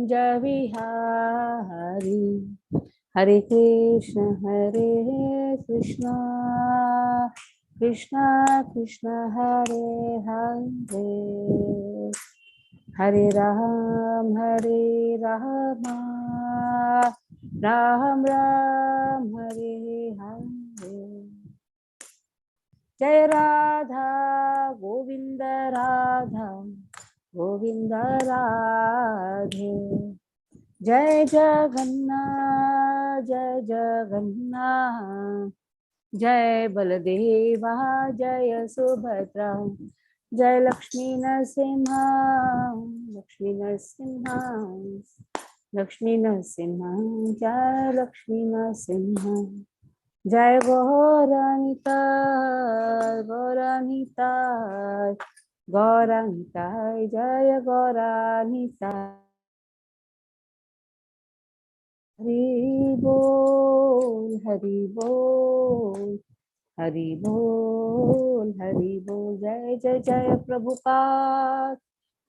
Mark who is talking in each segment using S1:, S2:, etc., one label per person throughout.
S1: कुंज विहारी हरे कृष्ण कृष्ण कृष्ण हरे हरे हरे राम राम राम हरे हरे। जय राधा गोविंद राधा गोविंद राधे। जय जगन्नाथ जय बलदेवा जय सुभद्रा जय लक्ष्मी नरसिंहा लक्ष्मी नरसिंहा लक्ष्मी नरसिंहा जय लक्ष्मी नरसिंहा। जय गौरानिता गौरानिता गौरानिता जय गौरानिता। हरि बोल हरि बोल हरि बोल हरि बोल। जय जय जय प्रभुपाद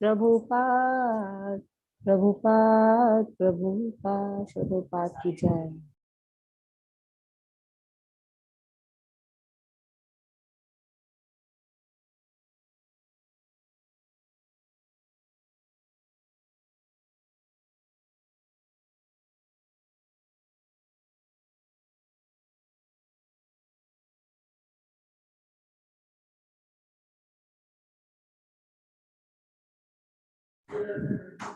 S1: प्रभुपाद प्रभुपाद प्रभुपाद प्रभुपाद की जय।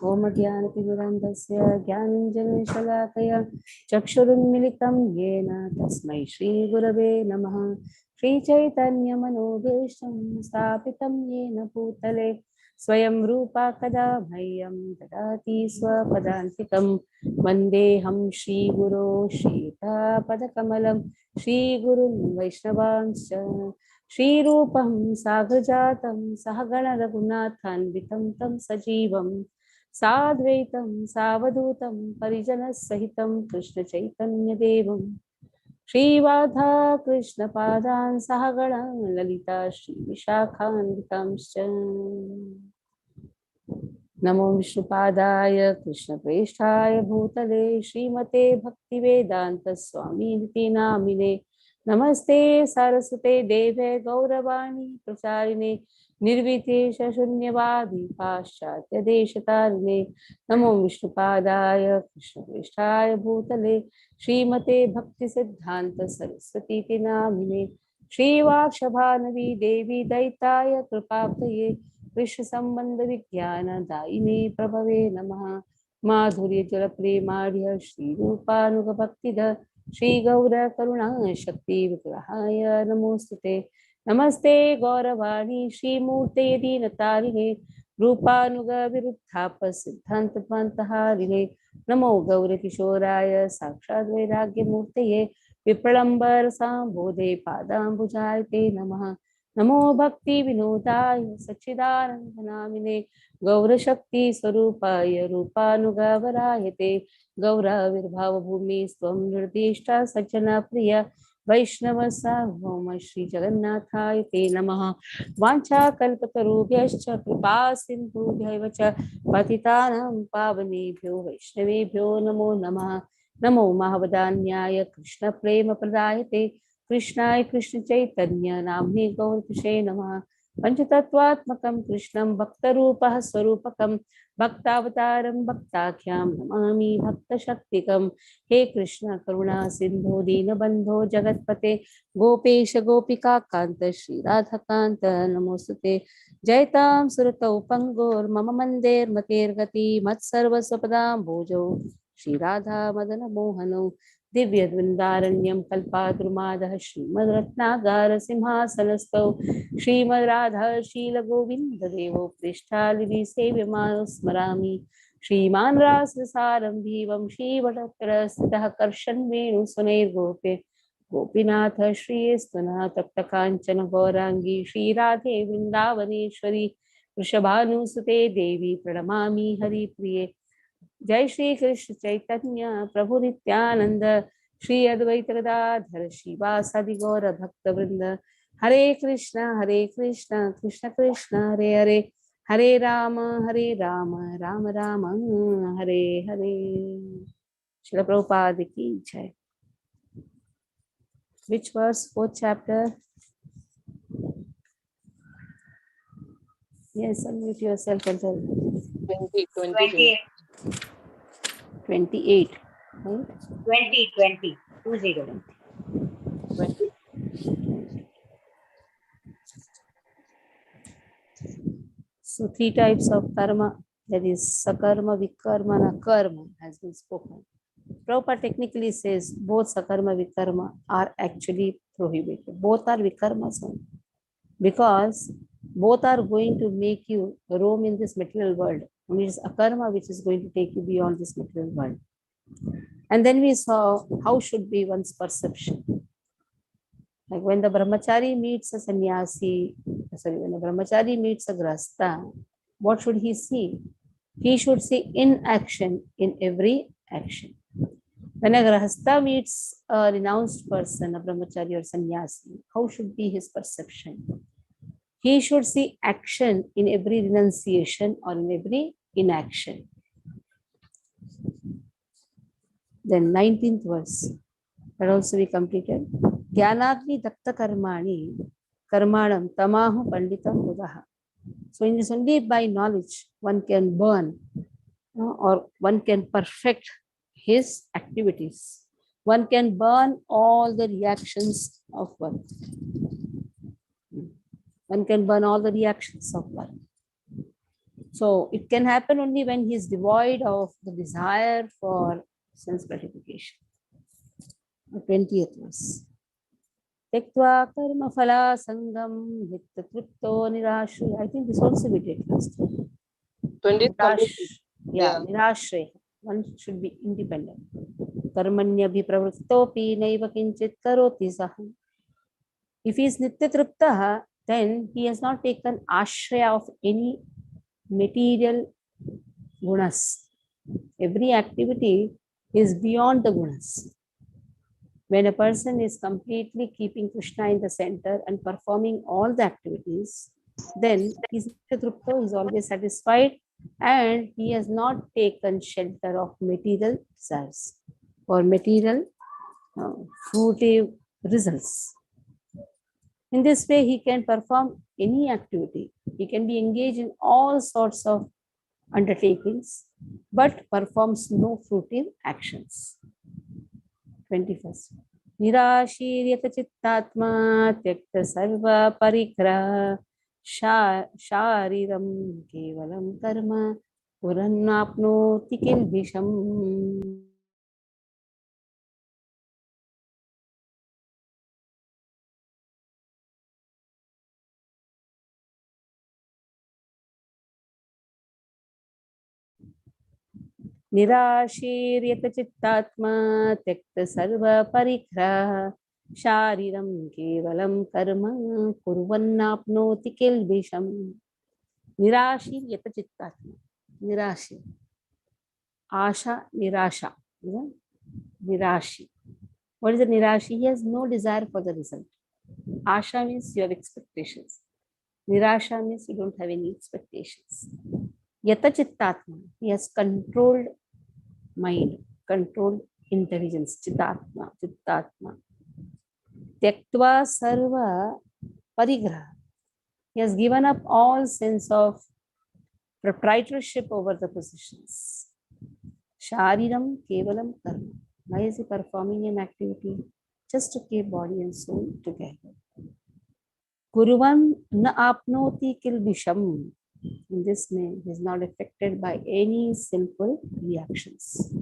S1: ओम ज्ञानतिमिरन्धस्य ज्ञानाञ्जनशलाकया चक्षुरुन्मिलितं येन तस्मै श्रीगुरवे नमः। श्रीचैतन्यमनोभीष्टं स्थापितं येन भूतले स्वयं रूपा कदा मह्यं ददाति स्वपदान्तिकं। वन्देऽहं श्रीगुरो श्रीयुतापदकमलं श्रीगुरुं वैष्णवांश्च श्रीरूपं साग्रजातं सहगण रघुनाथान्वितं तं सजीवं साद्वैतं सावधूतं परिजनसहितं कृष्ण चैतन्य देवं श्रीराधा कृष्ण पादान् सहगण ललिता श्री विशाखान्वितांश्च। नमो विष्णुपादाय कृष्णप्रेष्ठाय भूतले श्रीमते भक्तिवेदांत स्वामी नामिने। नमस्ते सरस्वते देवे गौरवाणी प्रचारिणे निर्विशेष शून्यवादी पाश्चात्य देशतारिणे। नमो विष्णुपादाय कृष्णप्रेष्ठाय भूतले श्रीमते भक्ति सिद्धांत सरस्वती नामिने। श्रीवाक्षभानवी देवी दैताय कृपाप्तये कृष्ण संबंध विज्ञान दायिने प्रभवे नमः। माधुर्य जल प्रेमाढ्य श्री रूपानुग भक्तिद श्री गौर करुणा शक्ति विग्रहाय नमोस्तुते। नमस्ते गौरवाणी श्रीमूर्ते दीनतारिणे रूपानुग विरुद्धाप सिद्धांत पंतहारिणे। नमो गौर किशोराय साक्षात् वैराग्य मूर्तये विप्रलंबर सांबोधे पादांबुजाय ते नमः। नमो भक्ति विनोदाय सच्चिदानंद नामिने गौरशक्ति स्वरूपाय रूपानुगवराय ते। गौराविर्भाव भूमि स्वं निर्दिष्टा सज्जना प्रिय वैष्णव सार्वभौम श्री जगन्नाथाय ते नमः। वाञ्छाकल्पतरुभ्यश्च कृपा सिन्धुभ्यैव च पतितानां पावनेभ्यो वैष्णवेभ्यो नमो नमः। नमो महावदान्याय कृष्ण प्रेम प्रदायते कृष्णाय कृष्ण चैतन्य नाम्ने गौरकृष्णे नमः। पंचतत्वात्मकं कृष्णं भक्तरूपः स्वरूपकं भक्तावतारं भक्ताख्यां नमामि भक्तशक्तिकं। हे कृष्ण करुणा सिंधु दीनबंधो जगत्पते गोपेश गोपिका कांत श्री राधाकांत नमोस्तुते। जयतां सुरतौ पंगोर्मम मंदेर्मतेर्गति मत्सर्वस्वपदां भोजौ श्री राधा मदन मोहनौ। दिव्य वृंदारण्यम कल्पाद्रुमादः श्रीमद्रत्नागार सिंहासनस्थौ श्रीमद्राधा शील गोविंद देवो पृष्ठालिवि सेव्यमानो स्मरामि। श्रीमान् रासरसारम्भीवं श्रीवटत्रस्थितः कर्षन् वेणुसुनैर्गोपे गोपीनाथ श्रीस्तुनः तप्त काञ्चन गौरांगी श्रीराधे वृंदावनेश्वरी वृषभानुसुते देवी प्रणमामि हरिप्रिये। जय श्री कृष्ण चैतन्य प्रभु नित्यानंद श्री अद्वैत गदाधर श्रीवासादि गौर भक्त वृंद। हरे Krishna Krishna Krishna Hare Hare Hare Rama, Rama Rama, Hare Hare. Srila Prabhupada ki jai. Which verse? Fourth chapter? Yes, unmute yourself and tell.
S2: 28.
S1: 28. Right?
S2: 20. 20.
S1: So three types of karma, that is sakarma, vikarma, and akarma, has been spoken. Prabhupada technically says both sakarma, vikarma are actually prohibited. Both are vikarmas only, because both are going to make you roam in this material world. And it is akarma which is going to take you beyond this material world. And then we saw how should be one's perception. Like when the brahmachari meets a sannyasi, when the brahmachari meets a grasta, what should he see? He should see inaction in every action. When a grahasta meets a renounced person, a brahmachari or sannyasi, how should be his perception? He should see action in every renunciation or in every inaction. Then 19th verse, that also we completed. Dhyanagni dakta karmani karmanam tamahu panditam buddha. So in this only by knowledge one can burn or one can perfect his activities. One can burn all the reactions of one. One can burn all the reactions of one. So it can happen only when he is devoid of the desire for sense gratification. 20th verse. Tektva karma phala sangam nitta tripto nirashri. I think this also we did last time.
S2: 20th.
S1: Yeah, nirashri. One should be independent. Karmanya pravrittopi naiva kinchit karoti saha. If he is nitya triptaha, then he has not taken ashraya of any material gunas. Every activity is beyond the gunas. When a person is completely keeping Krishna in the center and performing all the activities, then he is always satisfied and he has not taken shelter of material desires or material fruitive results. In this way, he can perform any activity. He can be engaged in all sorts of undertakings, but performs no fruitive actions. 21st. Nirashiriyata chittatma tyakta sarva parigraha shariram kevalam karma purannapnoti kilbisham. Nirashiriyata chittatma tyakta sarva parigraha shariram kevalam karma kurvannapnoti kilbisham. Nirashiriyata chittatma. Nirashi. Asha, nirasha. Nirashi. What is the nirashi? He has no desire for the result. Asha means you have expectations. Nirasha means you don't have any expectations. Yata chittatma. He has controlled mind, controlled intelligence. Chittatma. Tyaktva sarva parigraha. He has given up all sense of proprietorship over the positions. Shariram kevalam karma. Why is he performing an activity? Just to keep body and soul together. Kuruvan na apnoti kilbisham. In this way, he is not affected by any sinful reactions.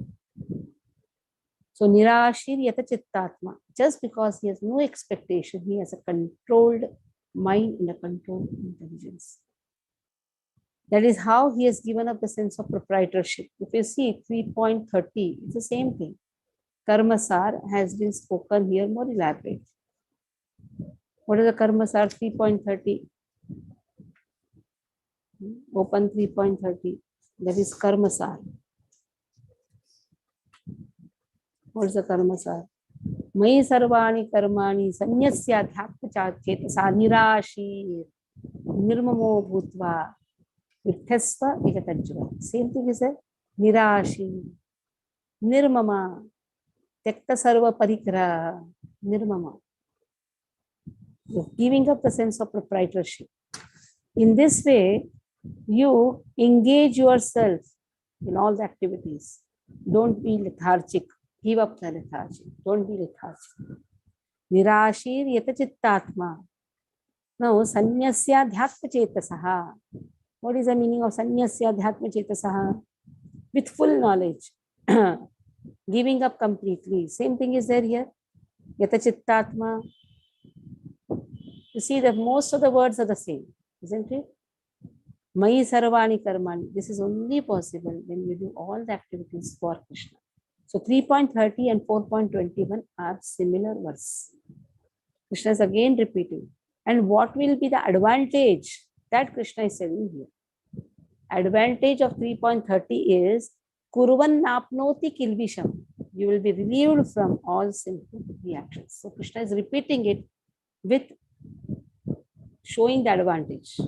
S1: So nirashir yata chittatma. Just because he has no expectation, he has a controlled mind and a controlled intelligence. That is how he has given up the sense of proprietorship. If you see 3.30, it's the same thing. Karmasar has been spoken here more elaborate. What is the Karmasar 3.30? Open 3.30. That is Karmasar. What is the Karmasar? Mai sarvani karmani sanyasya dhyatma chetasa nirashi nirmamo bhutva Vithasva vigatajva. Same thing is there. Nirashi, Nirmama, Tekta Sarva Parigraha, Nirmama. You're giving up the sense of proprietorship. In this way, you engage yourself in all the activities. Don't be lethargic. Give up the lethargy. Don't be lethargic. Nirashir yatachittatma. Now, sanyasya dhyatma chetasaha. What is the meaning of sanyasya dhyatma chetasaha? With full knowledge. Giving up completely. Same thing is there here. Yatachittatma. You see that most of the words are the same, isn't it? Mai sarvani karmani. This is only possible when you do all the activities for Krishna. So 3.30 and 4.21 are similar verse. Krishna is again repeating. And what will be the advantage that Krishna is saying here? Advantage of 3.30 is Kurvan napnoti kilvisham. You will be relieved from all sinful reactions. So Krishna is repeating it with showing the advantage.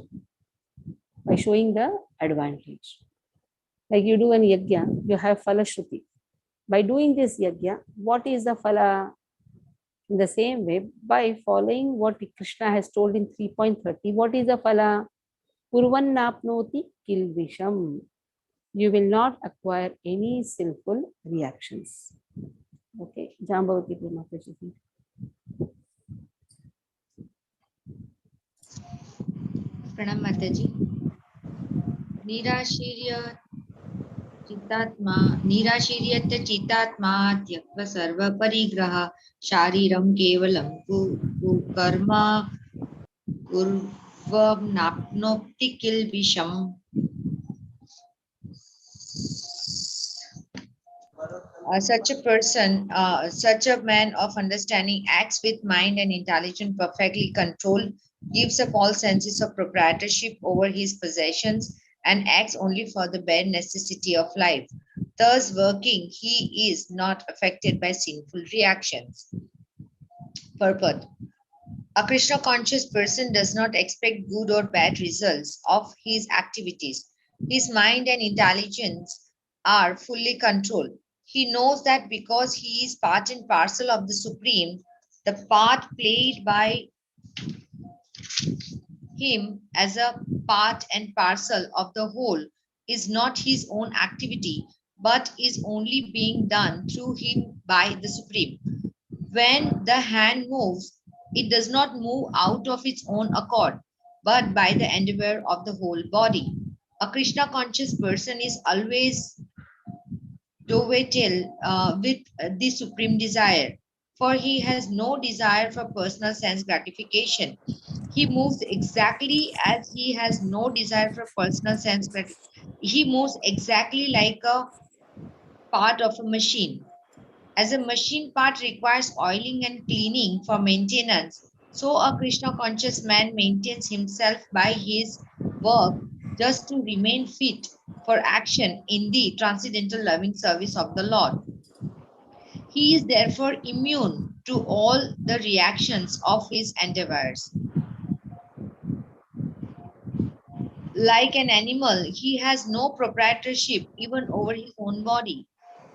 S1: By showing the advantage. Like you do an yajna, you have phala shruti. By doing this yajna, what is the phala? In the same way, by following what Krishna has told in 3.30, what is the phala? Kurvan napnoti kilvisham. You will not acquire any sinful reactions. Okay, Jambavati Mataji.
S3: Pranam Mataji. Nirashirya चित्तात्मा त्यक्त्वा सर्वपरिग्रह शारीरं केवलं कर्म कुर्वन्नाप्नोति किल्बिषम्. Such a person, such a man of understanding acts with mind and intelligence perfectly controlled, gives up all senses of proprietorship over his possessions, and acts only for the bare necessity of life. Thus working, he is not affected by sinful reactions. Purport. A Krishna conscious person does not expect good or bad results of his activities. His mind and intelligence are fully controlled. He knows that because he is part and parcel of the Supreme, the part played by him as a part and parcel of the whole is not his own activity, but is only being done through him by the Supreme. When the hand moves, it does not move out of its own accord, but by the endeavor of the whole body. A Krishna conscious person is always dovetailing with the supreme desire, for he has no desire for personal sense gratification. He moves exactly as he has no desire for personal sense gratification. He moves exactly like a part of a machine. As a machine part requires oiling and cleaning for maintenance, so a Krishna conscious man maintains himself by his work just to remain fit for action in the transcendental loving service of the Lord. He is therefore immune to all the reactions of his endeavors. Like an animal, he has no proprietorship even over his own body.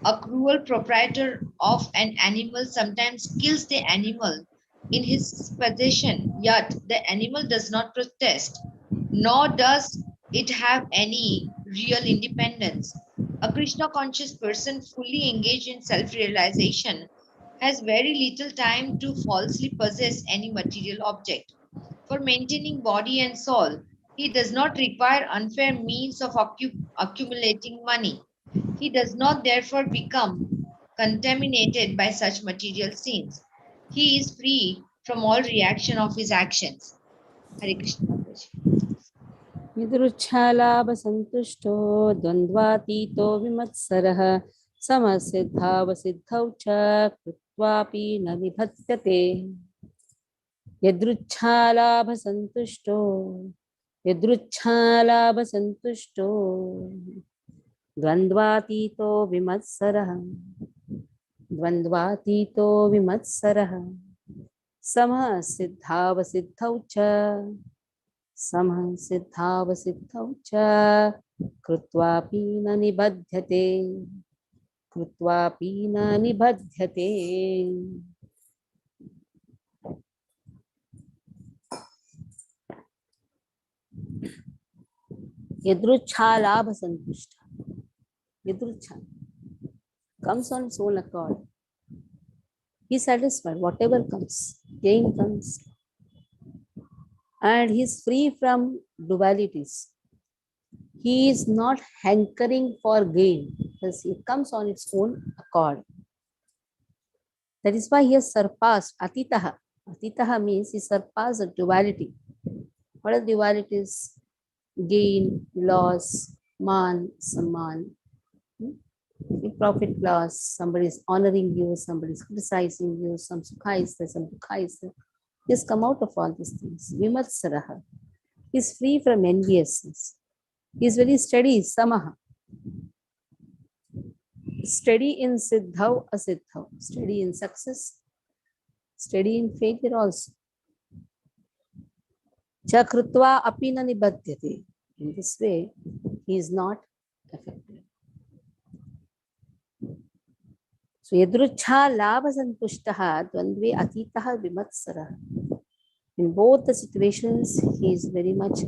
S3: A cruel proprietor of an animal sometimes kills the animal in his possession, yet the animal does not protest, nor does it have any real independence. A Krishna conscious person fully engaged in self-realization has very little time to falsely possess any material object. For maintaining body and soul, he does not require unfair means of accumulating money. He does not therefore become contaminated by such material sins. He is free from all reaction of his actions. Hare Krishna Mataji.
S1: Vidruchhalabhasantushto dvandvatito vimatsarah samasiddhavasiddhau cha krutvapi na nibhatyate. Yadruchhalabhasantushto dvandvatito vimatsarah samasiddhavasiddhau cha समः सिद्धावसिद्धौ च कृत्वापि न निबध्यते कृत्वापि न निबध्यते यदृच्छा लाभ संतुष्ट यदृच्छा comes on its own accord. He is satisfied whatever comes, gain comes, and he is free from dualities. He is not hankering for gain because it comes on its own accord. That is why he has surpassed atitaha. Atitaha means he surpassed the duality. What are dualities? Gain, loss, man, samman. Profit loss, somebody is honoring you, somebody is criticizing you, some sukha is there, some dukha is there. He has come out of all these things. Vimatsaraha. He is free from enviousness. He is very steady, samaha. Steady in siddhau, asiddhau. Steady in success, steady in failure also. Chakrutva apina nibadhyate. In this way, he is not affected. So yadruchha labha santushtaha dvandve atitaha vimatsaraha. In both the situations, he is very much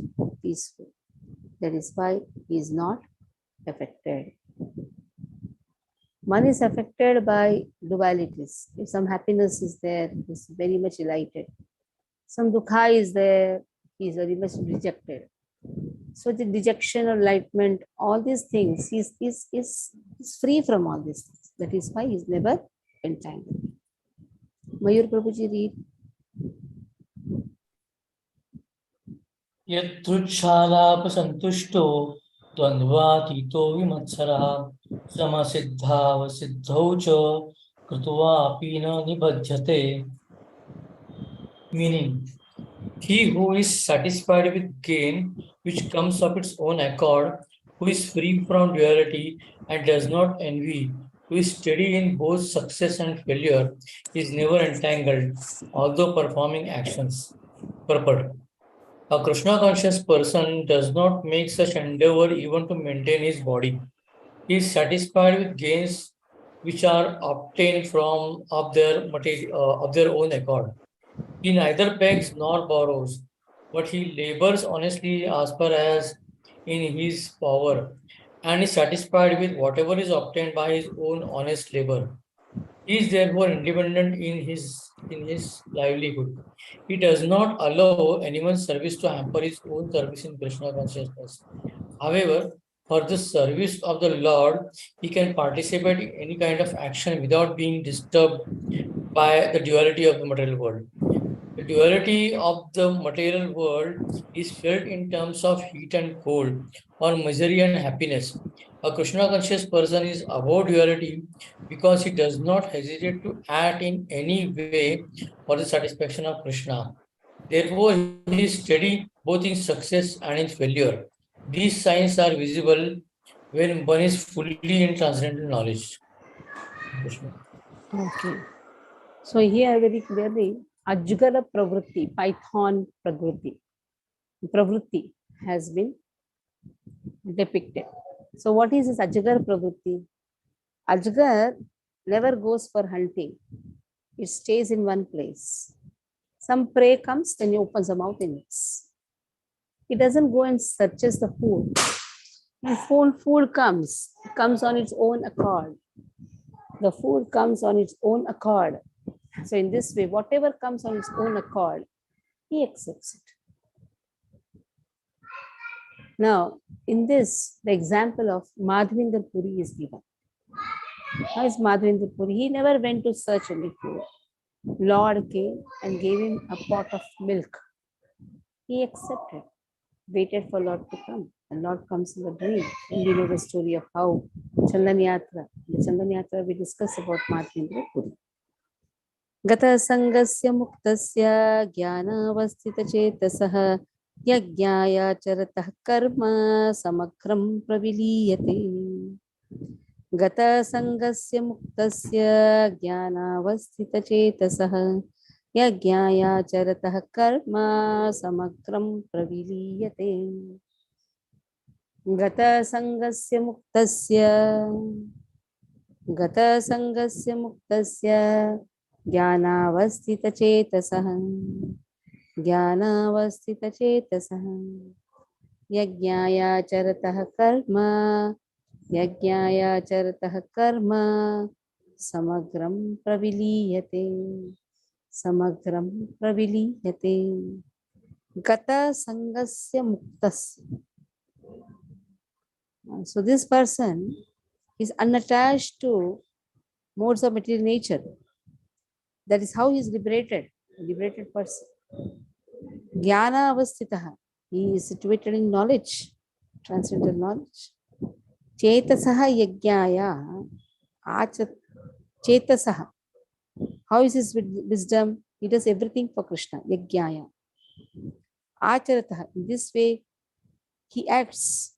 S1: peaceful. That is why he is not affected. One is affected by dualities. If some happiness is there, he is very much delighted. Some dukha is there, he is very much rejected. So the dejection or enlightenment, all these things, he is free from all these things. That is why he is never entangled. Mayur Prabhuji, read.
S4: यदृच्छालाभसन्तुष्टो द्वन्द्वातीतो विमत्सरः समसिद्धावसिद्धौ च कृत्वापि न निबध्यते. Meaning, he who is satisfied with gain which comes of its own accord, who is free from duality and does not envy, who is steady in both success and failure, is never entangled, although performing actions. Purport. A Krishna conscious person does not make such endeavor even to maintain his body. He is satisfied with gains which are obtained from of their own accord. He neither begs nor borrows, but he labors honestly as far as in his power, and is satisfied with whatever is obtained by his own honest labor. He is therefore independent in his livelihood. He does not allow anyone's service to hamper his own service in Krishna consciousness. However, for the service of the Lord, he can participate in any kind of action without being disturbed by the duality of the material world. The duality of the material world is felt in terms of heat and cold, or misery and happiness. A Krishna conscious person is above duality because he does not hesitate to act in any way for the satisfaction of Krishna. Therefore, he is steady both in success and in failure. These signs are visible when one is fully in transcendental knowledge. Krishna.
S1: Okay. So here very clearly, Ajgara Pravritti, Python Pravritti has been depicted. So what is this Ajgar Pravritti? Ajgar never goes for hunting. It stays in one place. Some prey comes, then he opens the mouth and eats. It doesn't go and searches the food. When food comes, it comes on its own accord. The food comes on its own accord. So in this way, whatever comes on its own accord, he accepts it. Now, in this, the example of Madhvendra Puri is given. How is Madhvendra Puri? He never went to search any food. Lord came and gave him a pot of milk. He accepted, waited for Lord to come. And Lord comes in the dream. And we know the story of how Chandan Yatra. In the Chandan Yatra, we discuss about Madhvendra Puri. Gata sangasya muktasya jnanavasthita chetasah yajnaya charatah karma samakram praviliyate. Gata sangasya muktasya jnanavasthita chetasah यज्ञायाचरतः कर्म समग्रं प्रविलीयते गतसङ्गस्य मुक्तस्य ज्ञानावस्थितचेतसः यज्ञायाचरतः कर्म समग्रं प्रविलीयते गतसङ्गस्य मुक्तस्य. So this person is unattached to modes of material nature. That is how he is liberated, a liberated person. Jnana avasthitaha, he is situated in knowledge, transcendental knowledge. Chetasaha yajnaya, chetasaha, how is his wisdom? He does everything for Krishna, yajnaya. Acharataha, in this way he acts.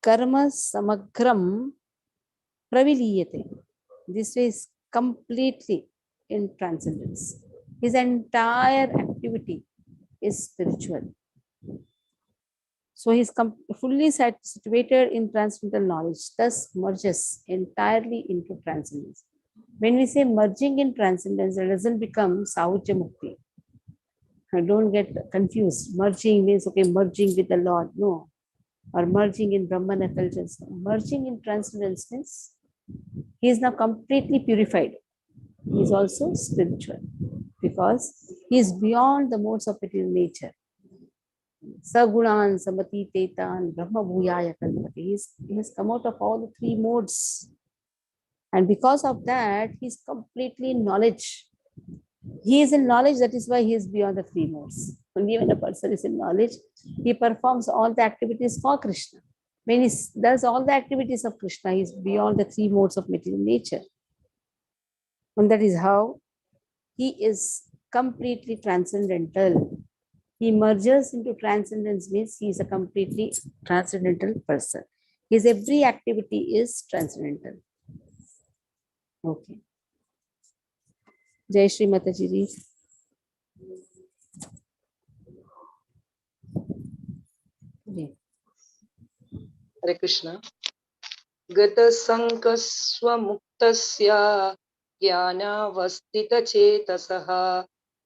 S1: Karma samagram praviliyate, this way is completely in transcendence. His entire activity is spiritual. So he is fully situated in transcendental knowledge, thus merges entirely into transcendence. When we say merging in transcendence, it doesn't become Saucha Mukti. Don't get confused. Merging means, okay, merging with the Lord. No. Or merging in Brahman effulgence. Merging in transcendence means he is now completely purified. He is also spiritual because he is beyond the modes of material nature. Sagunan samati tetan brahma bhuyaya kalpati. He has come out of all the three modes. And because of that, he is completely in knowledge. He is in knowledge, that is why he is beyond the three modes. Only when a person is in knowledge, he performs all the activities for Krishna. When he does all the activities of Krishna, he is beyond the three modes of material nature. And that is how he is completely transcendental. He merges into transcendence, means he is a completely transcendental person. His every activity is transcendental. Okay. Jai Shri Mataji ji.
S2: Hare Krishna. गतसङ्गस्वमुक्तस्य ज्ञानावस्थितचेतसः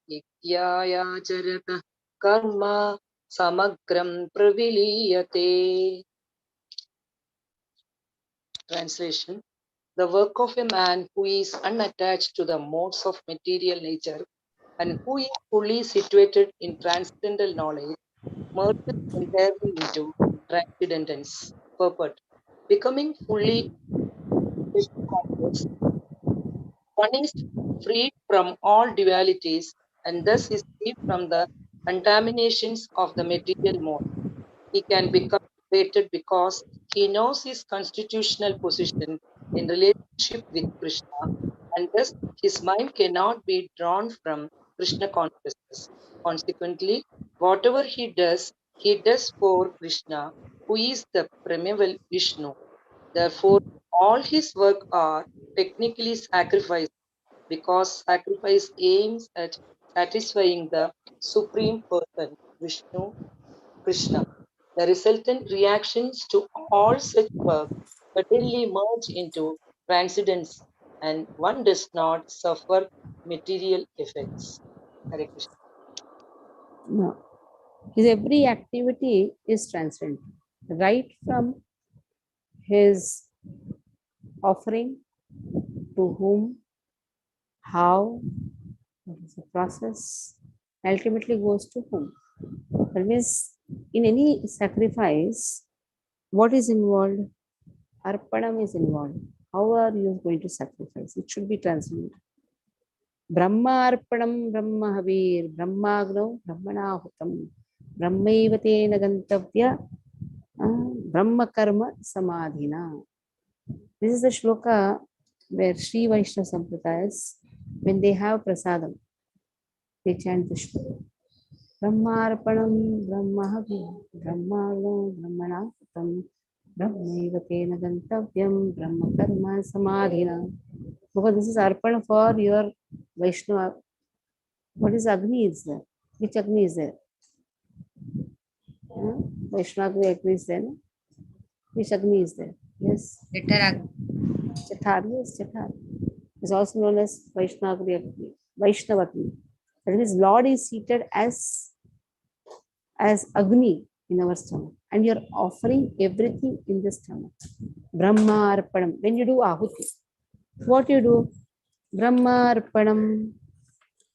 S2: यज्ञायाचरतः कर्म समग्रं प्रविलीयते. Translation. The work of a man who is unattached to the modes of material nature and who is fully situated in transcendental knowledge merges entirely into transcendence, purport, becoming fully conscious. One is freed from all dualities and thus is free from the contaminations of the material mode. He can become liberated because he knows his constitutional position in relationship with Krishna, and thus his mind cannot be drawn from Krishna consciousness. Consequently, whatever he does for Krishna, who is the primeval Vishnu. Therefore, all his work are technically sacrifice because sacrifice aims at satisfying the Supreme Person, Vishnu, Krishna. The resultant reactions to all such work certainly merge into transcendence, and one does not suffer material effects. Hare Krishna.
S1: No. His every activity is transcendental. Right from his offering, to whom, how, what is the process, ultimately goes to whom. That means in any sacrifice, what is involved? Arpanam is involved. How are you going to sacrifice? It should be transcendental. Brahma arpanam brahma havir, brahmagno brahmanahutam, brahmaiva tena gantavya, brahma karma samadhina. This is the shloka where Sri Vaishnava Sampradayas, when they have prasadam, they chant the shloka. Brahmarpanam brahmahavi, brahmagno brahmanahutam, brahmaiva tena gantavyam, brahma karma samadhina. Because this is arpana for your Vaishnava What is Agni is there? Which Agni is there? Vaishnava Agni is there. No? Which Agni is there? Yes.
S3: Jatharagni.
S1: Chathar, yes, Chathar. Is also known as Vaishnava Agni. Vaishnava Agni. That means Lord is seated as Agni in our stomach. And you're offering everything in the stomach. Brahma Arpanam. When you do Ahuti, what you do? Brahma Arpanam.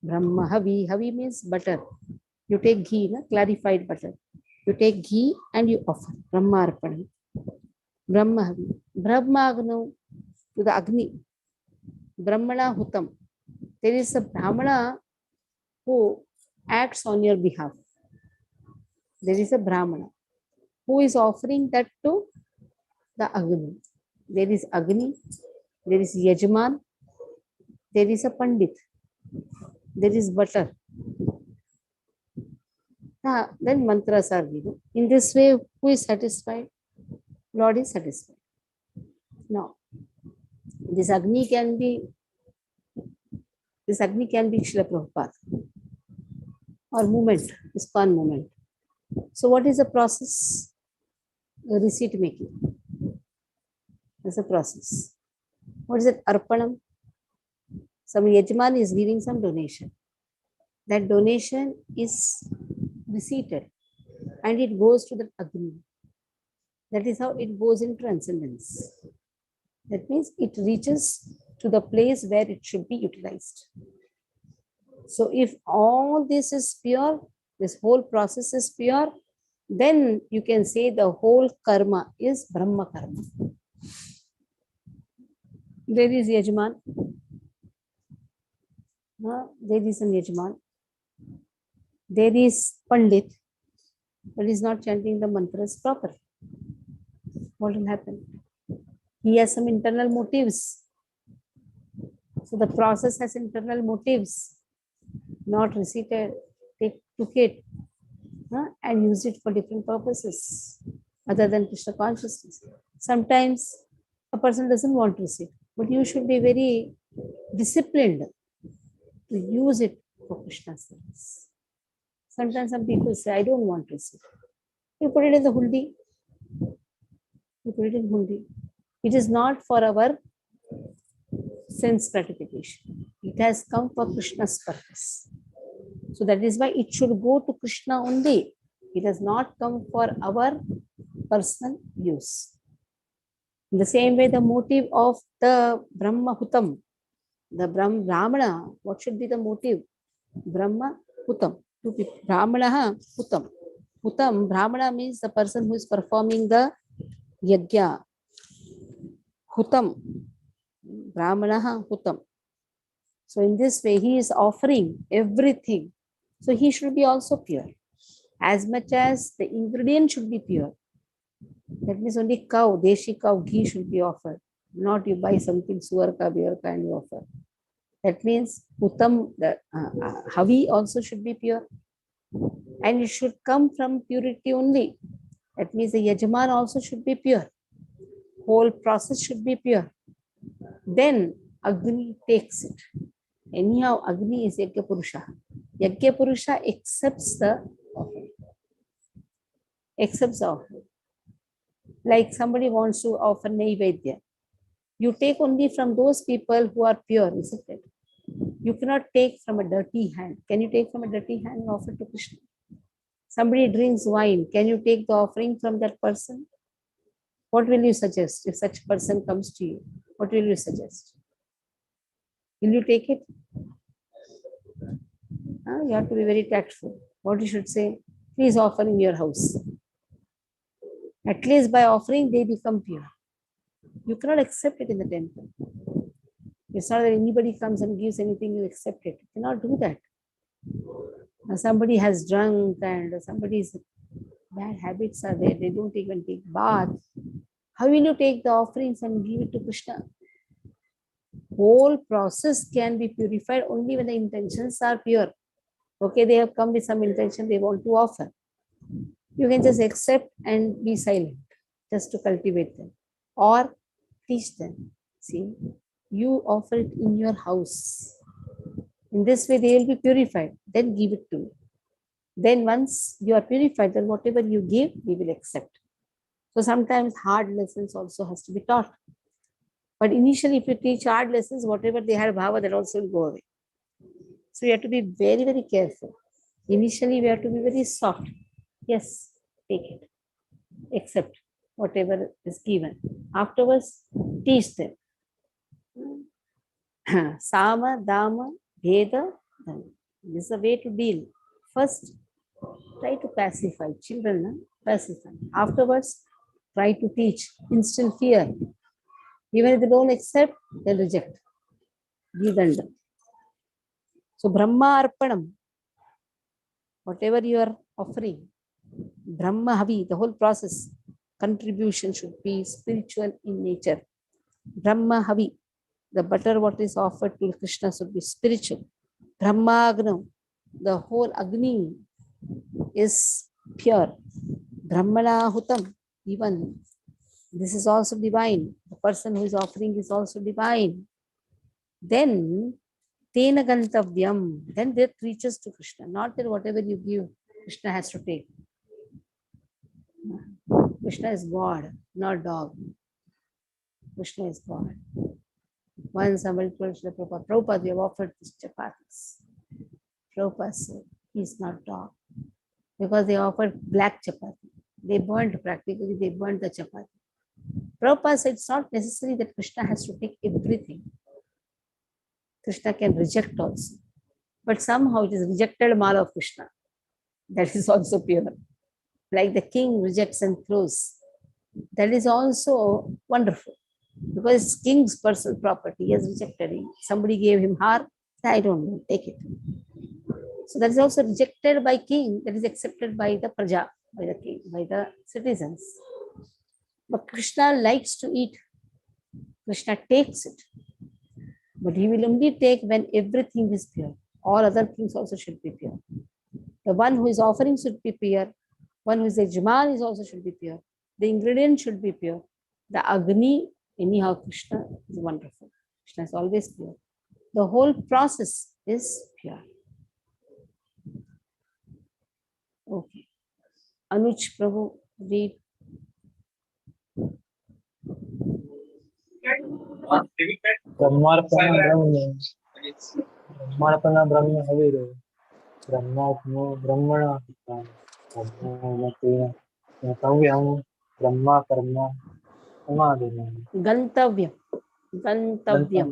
S1: Brahma Havi. Havi means butter. You take ghee, na? Clarified butter. You take ghee and you offer. Brahma Arpanam. Brahma Havi. Brahma Agnu to the Agni. Brahmana Hutam. There is a Brahmana who acts on your behalf. There is a Brahmana who is offering that to the Agni. There is Agni, there is Yajman, there is a Pandit, there is butter. Then mantras are given. In this way, who is satisfied? Lord is satisfied. Now, this Agni can be Srila Prabhupada or movement, ISKCON movement. So what is the process? Receipt making. That's a process. What is it? Arpanam. Some Yajman is giving some donation. That donation is receipted and it goes to the Agni. That is how it goes in transcendence. That means it reaches to the place where it should be utilized. So if all this is pure, this whole process is pure, then you can say the whole karma is Brahma karma. There is Yajman. There is an Yajman. There is Pandit, but is not chanting the mantras properly. What will happen? He has some internal motives. So the process has internal motives, not receipted, took it and used it for different purposes other than Krishna consciousness. Sometimes a person doesn't want to receive, but you should be very disciplined to use it for Krishna service. Sometimes some people say, I don't want to receive. You put it in the hundi. You put it in hundi. It is not for our sense gratification. It has come for Krishna's purpose. So that is why it should go to Krishna only. It has not come for our personal use. In the same way, the motive of the Brahma Hutam, the Brahmana, what should be the motive? Brahma Hutam. Brahmana Hutam. Hutam, Brahmana means the person who is performing the yajna. Hutam. Brahmana Hutam. So in this way, he is offering everything. So he should be also pure. As much as the ingredient should be pure. That means only cow, deshi cow, ghee should be offered. Not you buy something suar ka, bear ka and you offer. That means Uttam, the Havi also should be pure. And it should come from purity only. That means the Yajman also should be pure. Whole process should be pure. Then Agni takes it. Anyhow, Agni is Yajna Purusha. Yajna Purusha accepts the offering. Accepts the offering. Like somebody wants to offer Naivedya. You take only from those people who are pure, isn't it? You cannot take from a dirty hand. Can you take from a dirty hand and offer to Krishna? Somebody drinks wine. Can you take the offering from that person? What will you suggest if such person comes to you? What will you suggest? Will you take it? You have to be very tactful. What you should say, please offer in your house. At least by offering, they become pure. You cannot accept it in the temple. It's not that anybody comes and gives anything, you accept it. You cannot do that. Now somebody has drunk and somebody's bad habits are there. They don't even take bath. How will you take the offerings and give it to Krishna? Whole process can be purified only when the intentions are pure. Okay, they have come with some intention they want to offer. You can just accept and be silent, just to cultivate them. Or teach them. See, you offer it in your house. In this way, they will be purified. Then give it to you. Then once you are purified, then whatever you give, we will accept. So sometimes hard lessons also has to be taught. But initially, if you teach hard lessons, whatever they had bhava, that also will go away. So you have to be very, very careful. Initially, we have to be very soft. Yes, take it. Accept whatever is given. Afterwards, teach them. Sama, Dama, Bheda, Dhamma. This is a way to deal. First, try to pacify children, pacify. Afterwards, try to teach, instill fear. Even if they don't accept, they'll reject. Give danda. So, Brahma Arpanam, whatever you are offering, Brahma Havi, the whole process, contribution should be spiritual in nature. Brahma Havi, the butter what is offered to Krishna should be spiritual. Brahma Agnam, the whole Agni is pure. Brahmana Hutam, even this is also divine. The person who is offering is also divine. Then Tena Gantavyam, then that reaches to Krishna. Not that whatever you give, Krishna has to take. Krishna is God, not dog. Krishna is God. Once somebody told Srila Prabhupada, Prabhupada, you have offered these chapatis. Prabhupada said, he's not dog. Because they offered black chapati. They burnt, practically, they burnt the chapati. Prabhupada said it's not necessary that Krishna has to take everything. Krishna can reject also. But somehow it is rejected mala of Krishna. That is also pure. Like the king rejects and throws. That is also wonderful. Because it's king's personal property. He has rejected it. Somebody gave him har. I don't know, take it. So that is also rejected by king. That is accepted by the praja, by the king, by the citizens. But Krishna likes to eat. Krishna takes it. But he will only take when everything is pure. All other things also should be pure. The one who is offering should be pure. One who is a Jamal is also should be pure. The ingredient should be pure. The Agni, anyhow, Krishna is wonderful. Krishna is always pure. The whole process is pure. Okay. Anuj Prabhu, read.
S5: ब्रह्मार्पण ब्रह्म हविरो ब्रह्मात्मो ब्रह्मणा ब्रह्मव्यम ब्रह्मा कर्म समाधिना
S1: Gantavyam. Gantavyam.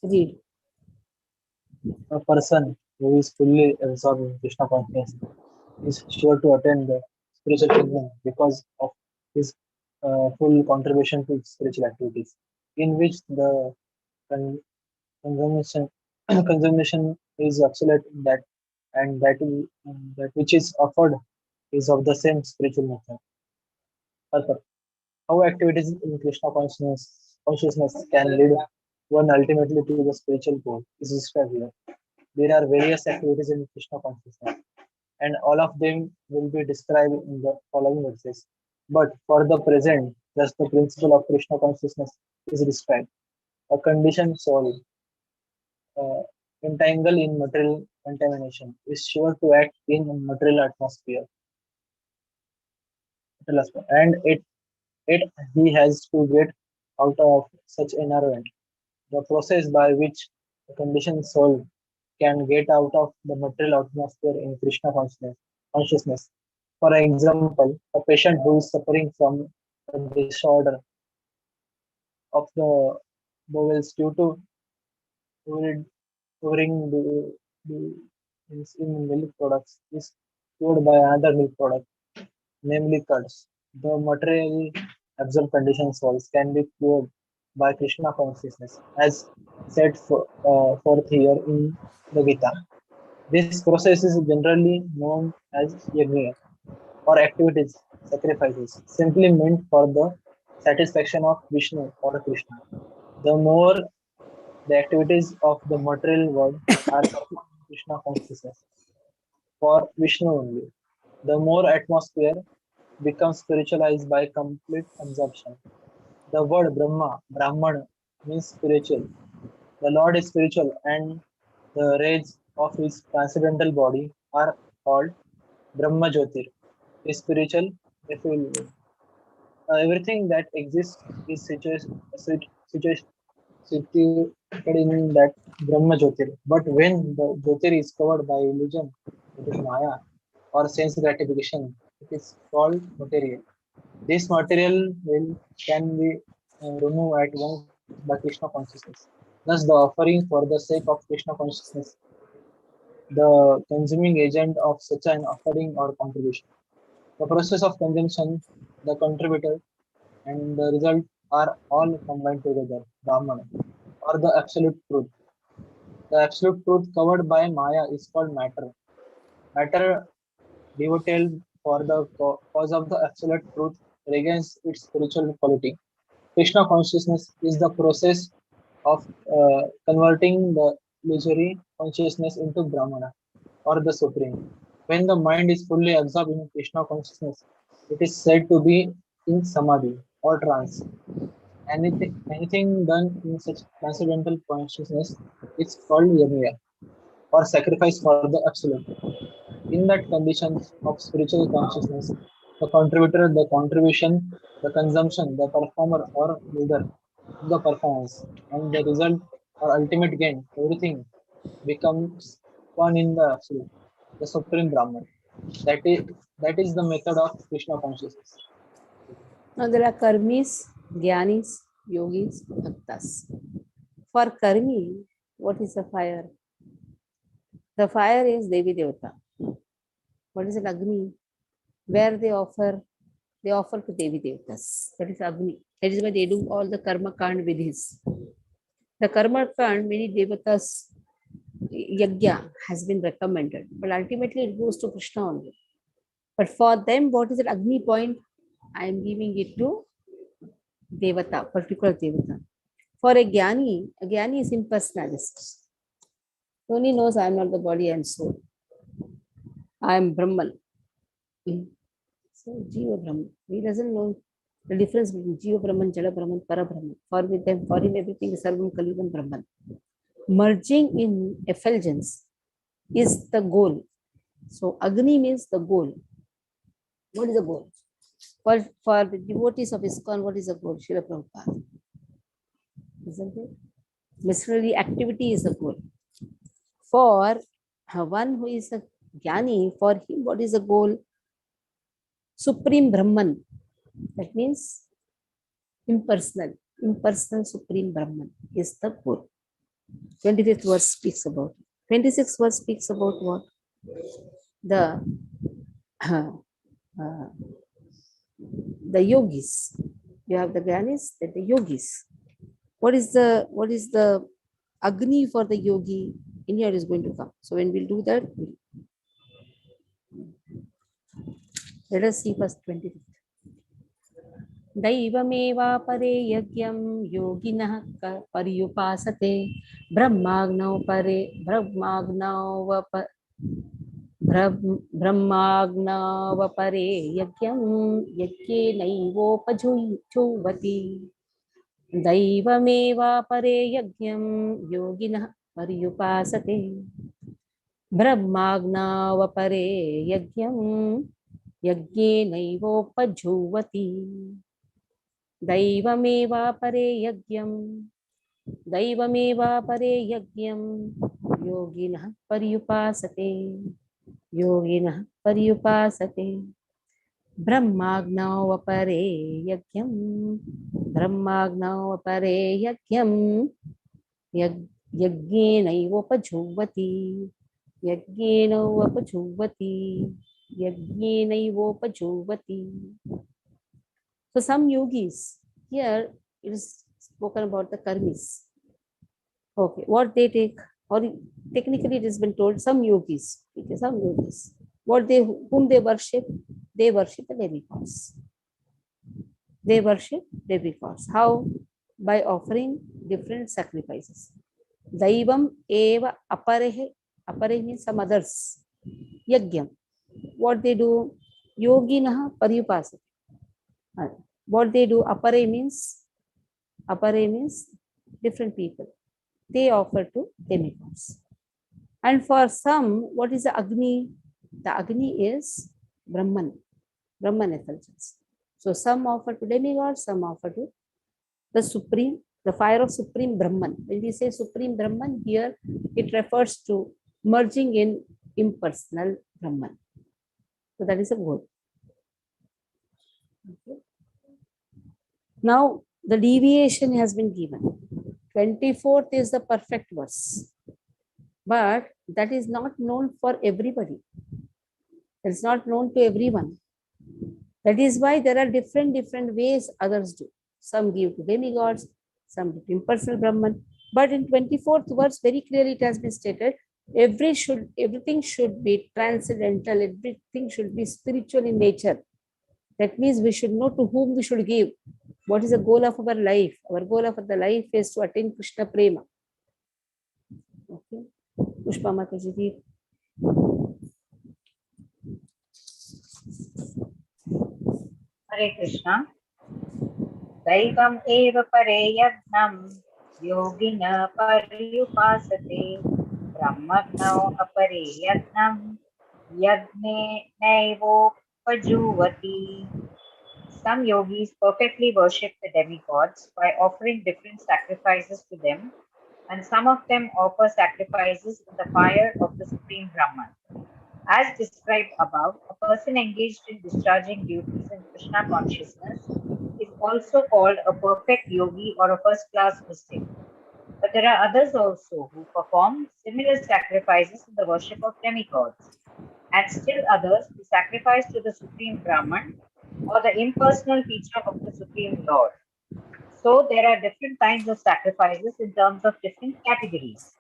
S1: Read.
S5: A person who is fully absorbed in Krishna consciousness is sure to attain the spiritual kingdom because of his full contribution to spiritual activities, in which the consummation consummation is absolute, that which is offered is of the same spiritual nature. Further, how activities in Krishna consciousness can lead one ultimately to the spiritual goal is described here. There are various activities in Krishna consciousness, and all of them will be described in the following verses. But for the present, just the principle of Krishna consciousness is described. A conditioned soul uh, entangled in material contamination is sure to act in a material atmosphere. And it he has to get out of such environment. The process by which a conditioned soul can get out of the material atmosphere in Krishna consciousness. For example, a patient who is suffering from a disorder of the bowels due to storing in milk products is cured by another milk product, namely curds. The materially absorbed conditioned souls can be cured by Krishna consciousness, as forth here in the Gita. This process is generally known as yajna, or activities, sacrifices, simply meant for the satisfaction of Vishnu or Krishna. The more the activities of the material world are performed in Krishna consciousness for Vishnu only, the more atmosphere becomes spiritualized by complete absorption. The word Brahma, Brahman, means spiritual. The Lord is spiritual, and the rays of his transcendental body are called Brahma Jyotir. Is spiritual, if you will. Everything that exists is situated in that Brahma Jyotir. But when the Jyotir is covered by illusion, that is Maya, or sense gratification, it is called material. This material will can be removed at once by Krishna consciousness. Thus, the offering for the sake of Krishna consciousness, the consuming agent of such an offering or contribution. The process of consumption, the contributor, and the result are all combined together, Brahman, or the absolute truth. The absolute truth covered by Maya is called matter. Matter devoted for the cause of the absolute truth regains its spiritual quality. Krishna consciousness is the process of converting the illusory consciousness into Brahmana or the Supreme. When the mind is fully absorbed in Krishna consciousness, it is said to be in samadhi or trance. Anything done in such transcendental consciousness is called yajna or sacrifice for the absolute. In that condition of spiritual consciousness, the contributor, the contribution, the consumption, the performer or leader of the performance, and the result or ultimate gain, everything becomes one in the absolute, the supreme Brahman. That is that is the method of Krishna consciousness.
S1: Now there are karmis, jnanis, yogis, bhaktas. For karmi, what is the fire? The fire is Devi Devata. What is an Agni? Where they offer to Devi Devatas. That is Agni. That is why they do all the karma kand vidhis. The karma kand, many devatas, yajna has been recommended, but ultimately it goes to Krishna only. But for them, what is an Agni point? I am giving it to Devata, particular Devata. For a Jnani is impersonalist. He only knows I am not the body and soul. I am Brahman. So Jiva Brahman. He doesn't know the difference between Jiva Brahman, Jala Brahman, Para Brahman. For with them, for him, everything is Sarvam Kalidam Brahman. Merging in effulgence is the goal. So Agni means the goal. What is the goal? For the devotees of ISKCON, what is the goal? Srila Prabhupada. Isn't it? Missionary activity is the goal. For one who is a Jnani, for him, what is the goal? Supreme Brahman. That means impersonal Supreme Brahman is the goal. 25th verse speaks about it. 26th verse speaks about what? The yogis. You have the Jnanis, then the yogis. What is the Agni for the yogi? In here is going to come. So when we'll do that, let us see first 25th. Daivameva pare yagyam yoginah paryupasate brahmagnau pare yagyam yajye naivopajuvati. Daivameva pare yagyam yoginah paryupasate brahmagnau pare yagyam yajye naivopajuvati. Daivameva pare yagyam yoginah paryupasate brahmagnau pare yagyam yajnenavopajuvati. So some yogis, here it is spoken about the karmis. Okay, what they take, or technically it has been told some yogis. Okay, some yogis. Whom they worship the Devi gods. They worship Devi gods. How? By offering different sacrifices. Daivam eva aparehe. Aparehe means some others. Yagyam. What they do? Yoginah paryupasate. What they do? Apare means different people. they offer to demigods. And for some, what is the Agni? The Agni is Brahman effulgence. So some offer to demigods, some offer to the supreme, the fire of supreme Brahman. When we say supreme Brahman, here it refers to merging in impersonal Brahman. So that is a goal. Okay. Now the deviation has been given. 24th is the perfect verse, but that is not known for everybody. It's not known to everyone. That is why there are different ways others do. Some give to demigods, some give to impersonal Brahman. But in 24th verse, very clearly it has been stated, everything should be transcendental, everything should be spiritual in nature. That means we should know to whom we should give. What is the goal of our life? Our goal of the life is to attain Krishna Prema. Okay. Pushpa Mataji.
S6: Hare Krishna. Daivam eva pare yagnam yogina paryupasate brahmagno apare yagnam yagne naivopajuvati. Some yogis perfectly worship the demigods by offering different sacrifices to them, and some of them offer sacrifices in the fire of the Supreme Brahman. As described above, a person engaged in discharging duties in Krishna consciousness is also called a perfect yogi or a first-class mystic. But there are others also who perform similar sacrifices in the worship of demigods, and still others who sacrifice to the Supreme Brahman or the impersonal feature of the Supreme Lord. So there are different kinds of sacrifices in terms of different categories.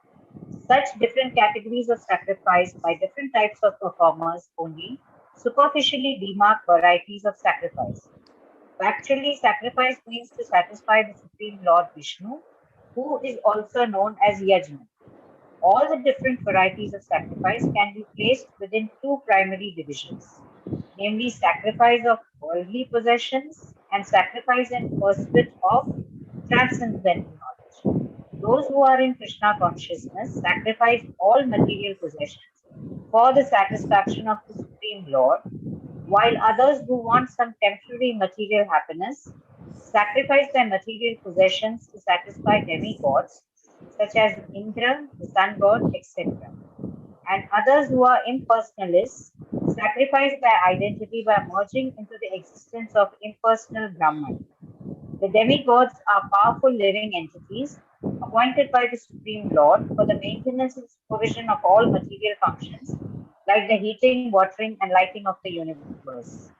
S6: Such different categories of sacrifice by different types of performers only superficially demark varieties of sacrifice. Actually, sacrifice means to satisfy the Supreme Lord Vishnu, who is also known as Yajna. All the different varieties of sacrifice can be placed within two primary divisions, namely sacrifice of worldly possessions and sacrifice in pursuit of transcendental knowledge. Those who are in Krishna consciousness sacrifice all material possessions for the satisfaction of the Supreme Lord, while others who want some temporary material happiness sacrifice their material possessions to satisfy demigods such as Indra, the sun god, etc. And others who are impersonalists sacrifice their identity by merging into the existence of impersonal Brahman. The demigods are powerful living entities appointed by the Supreme Lord for the maintenance and supervision of all material functions, like the heating, watering, and lighting of the universe.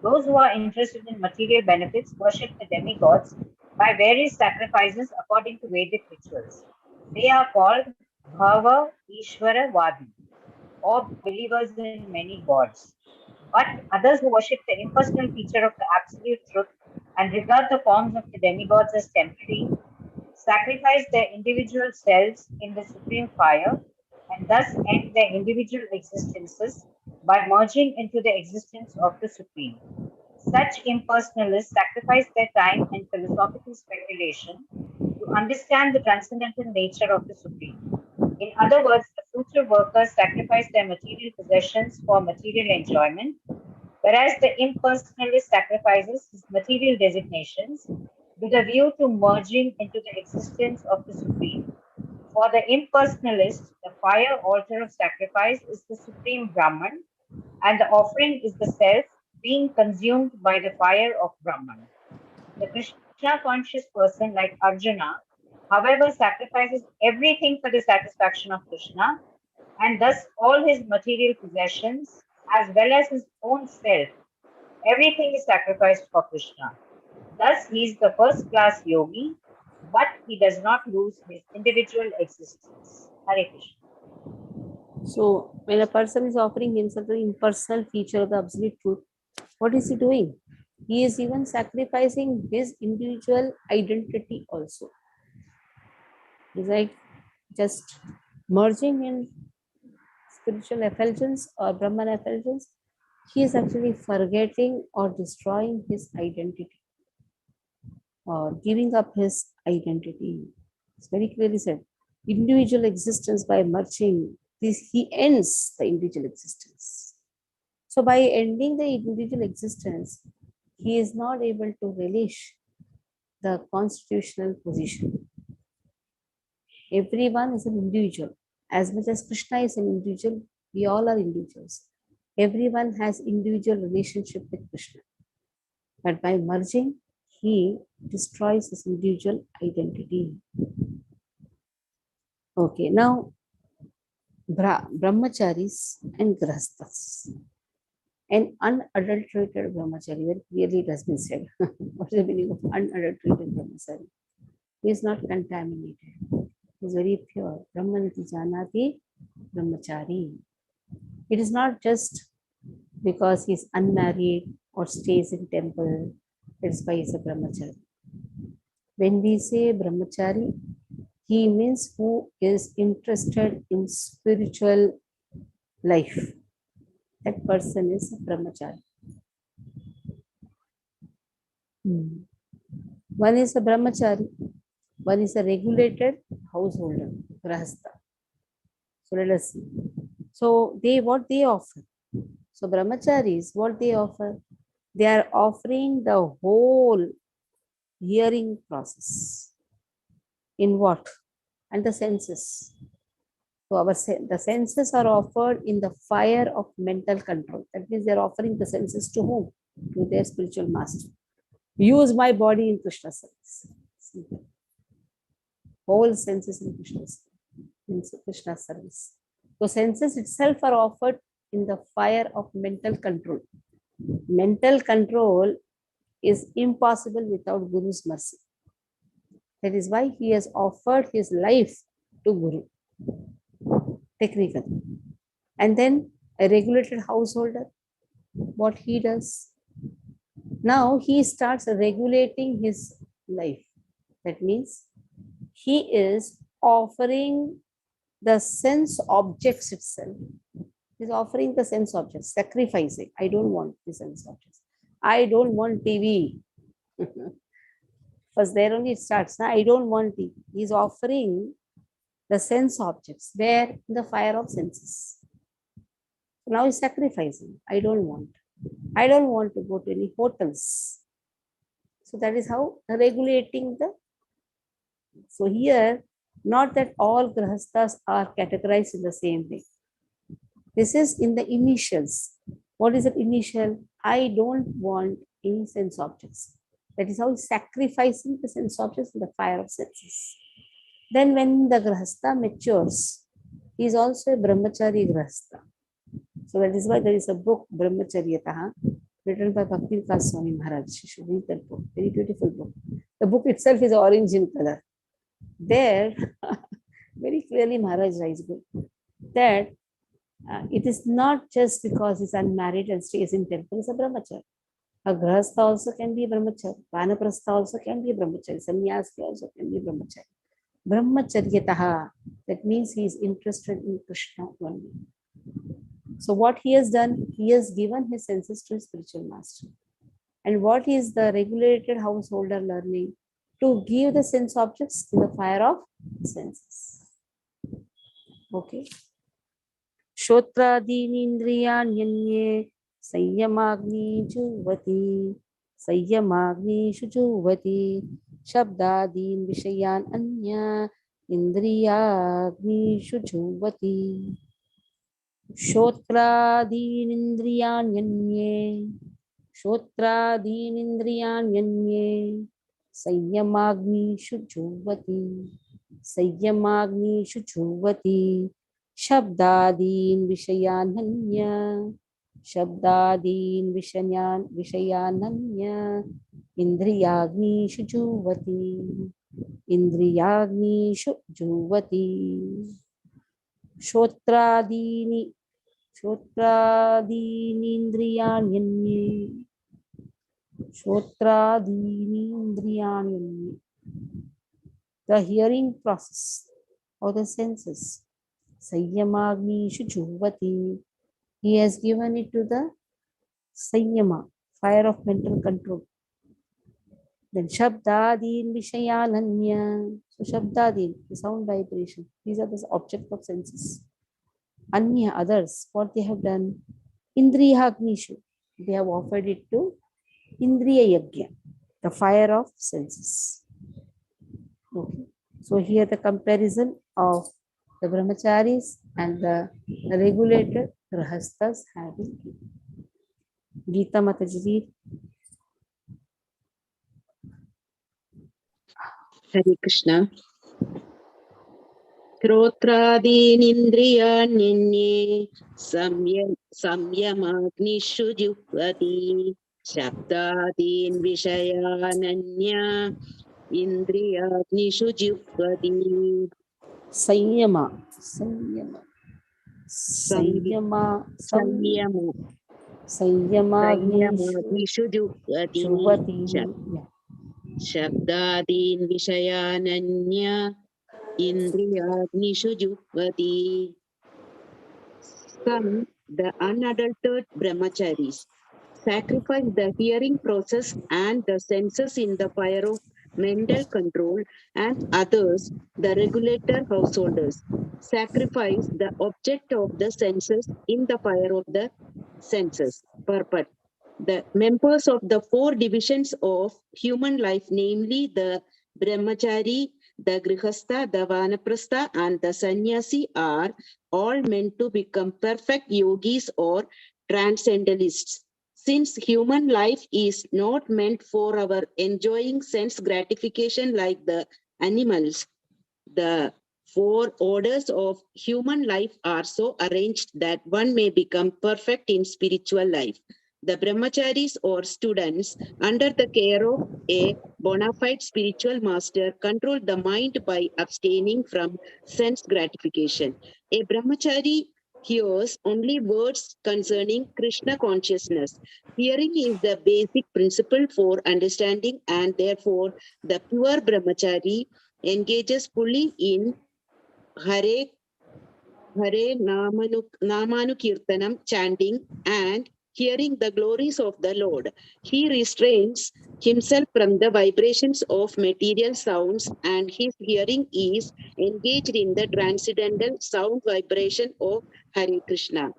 S6: Those who are interested in material benefits worship the demigods by various sacrifices according to Vedic rituals. They are called Bhava Ishvara Vadi, or believers in many gods. But others who worship the impersonal feature of the absolute truth and regard the forms of the demigods as temporary, sacrifice their individual selves in the supreme fire and thus end their individual existences by merging into the existence of the Supreme. Such impersonalists sacrifice their time and philosophical speculation to understand the transcendental nature of the Supreme. In other words, the future workers sacrifice their material possessions for material enjoyment, whereas the impersonalist sacrifices his material designations with a view to merging into the existence of the Supreme. For the impersonalist, the fire altar of sacrifice is the Supreme Brahman, and the offering is the self being consumed by the fire of Brahman. The Krishna conscious person, like Arjuna, however, sacrifices everything for the satisfaction of Krishna, and thus all his material possessions, as well as his own self, everything is sacrificed for Krishna. Thus, he is the first class yogi, but he does not lose his individual existence. Hare Krishna.
S1: So when a person is offering himself the impersonal feature of the absolute truth, what is he doing? He is even sacrificing his individual identity also. He's like just merging in spiritual effulgence or Brahman effulgence. He is actually forgetting or destroying his identity or giving up his identity. It's very clearly said. individual existence by merging this, he ends the individual existence. So by ending the individual existence, he is not able to relish the constitutional position. Everyone is an individual. As much as Krishna is an individual, we all are individuals. Everyone has individual relationship with Krishna. But by merging, he destroys his individual identity. Okay, now brahmacharis and grahasthas. An unadulterated brahmachari, very clearly it has been said. What is the meaning of unadulterated brahmachari? He is not contaminated. He is very pure. Brahmaniti janati brahmachari. It is not just because he is unmarried or stays in temple, that is why he is a brahmachari. When we say brahmachari, he means who is interested in spiritual life. That person is a brahmachari. One is a brahmachari, one is a regulated householder, grahastha. So let us see. So what they offer. So brahmacharis, what they offer? They are offering the whole hearing process. In what? And the senses. So the senses are offered in the fire of mental control. That means they are offering the senses to whom? To their spiritual master. Use my body in Krishna's service. Simple. Whole senses in Krishna's service. So senses itself are offered in the fire of mental control. Mental control is impossible without Guru's mercy. That is why he has offered his life to Guru, technically. And then a regulated householder, what he does? Now he starts regulating his life. That means he is offering the sense objects itself. He's offering the sense objects, sacrificing. I don't want the sense objects. I don't want TV. First, there only it starts. I don't want TV. He's offering the sense objects. Where? In the fire of senses. Now he's sacrificing. I don't want. I don't want to go to any hotels. So that is how regulating the. So here, not that all grahasthas are categorized in the same way. This is in the initials. What is the initial? I don't want any sense objects. That is how he's sacrificing the sense objects in the fire of senses. Then when the grahastha matures, he is also a brahmachari grahastha. So that is why there is a book, Brahmacharyataha, written by Bhakti Swami Maharaj. You should read that book. Very beautiful book. The book itself is orange in color. There, very clearly Maharaj writes that it is not just because he's unmarried and stays in temple, he's a brahmachari. A grahastha also can be a brahmachari. Vanaprastha also can be a brahmachari. Sannyasi also can be a brahmachari. Brahmacharyataha, that means he is interested in Krishna only. So what he has done, he has given his senses to his spiritual master. And what is the regulated householder learning? To give the sense objects in the fire of senses. Okay. Shotrādīnīndriyānyanye sayyamagni juvati shabdādīn viṣayān anya indriyāgni juvati Shotrādīnīndriyānyanye sayyamagni juvati Shabdādīn viṣayānanya indriyāgnishu juvati Shotrādīnīndriyānyanye, the hearing process of the senses. Sayyamagnishu juvati, he has given it to the Sayyama, fire of mental control. Then Shabdadin Vishayananya. So Shabdadin, the sound vibration. These are the object of senses. Anya, others, what they have done. Indriyagnishu. They have offered it to Indriya Yagya, the fire of senses. Okay. So here the comparison of the brahmacharis and the regulated grahasthas have been given. Gita Mataji.
S7: Hare Krishna. Shrotraदीनिन्द्रियाण्यन्ये संयमाग्निषु जुह्वति शब्दादीन् विषयानन्या इन्द्रियाग्निषु जुह्वति
S1: Sanyama.
S7: संयमाग्निषु जुह्वति
S1: Juvati.
S7: शब्दादीन् विषयानन्या इन्द्रियाग्निषु जुह्वति. Some, the unadulterated brahmacharis, sacrifice the hearing process and the senses in the fire of mental control, and others, the regulator householders, sacrifice the object of the senses in the fire of the senses. Purport. The members of the four divisions of human life, namely the brahmachari, the grihastha, the vanaprastha, and the sannyasi, are all meant to become perfect yogis or transcendentalists. Since human life is not meant for our enjoying sense gratification like the animals, the four orders of human life are so arranged that one may become perfect in spiritual life. The brahmacharis or students, under the care of a bona fide spiritual master, control the mind by abstaining from sense gratification. A brahmachari hears only words concerning Krishna consciousness. Hearing is the basic principle for understanding, and therefore the pure brahmachari engages fully in Hare Namanukirtanam, chanting and hearing the glories of the Lord. He restrains himself from the vibrations of material sounds, and his hearing is engaged in the transcendental sound vibration of Hare Krishna.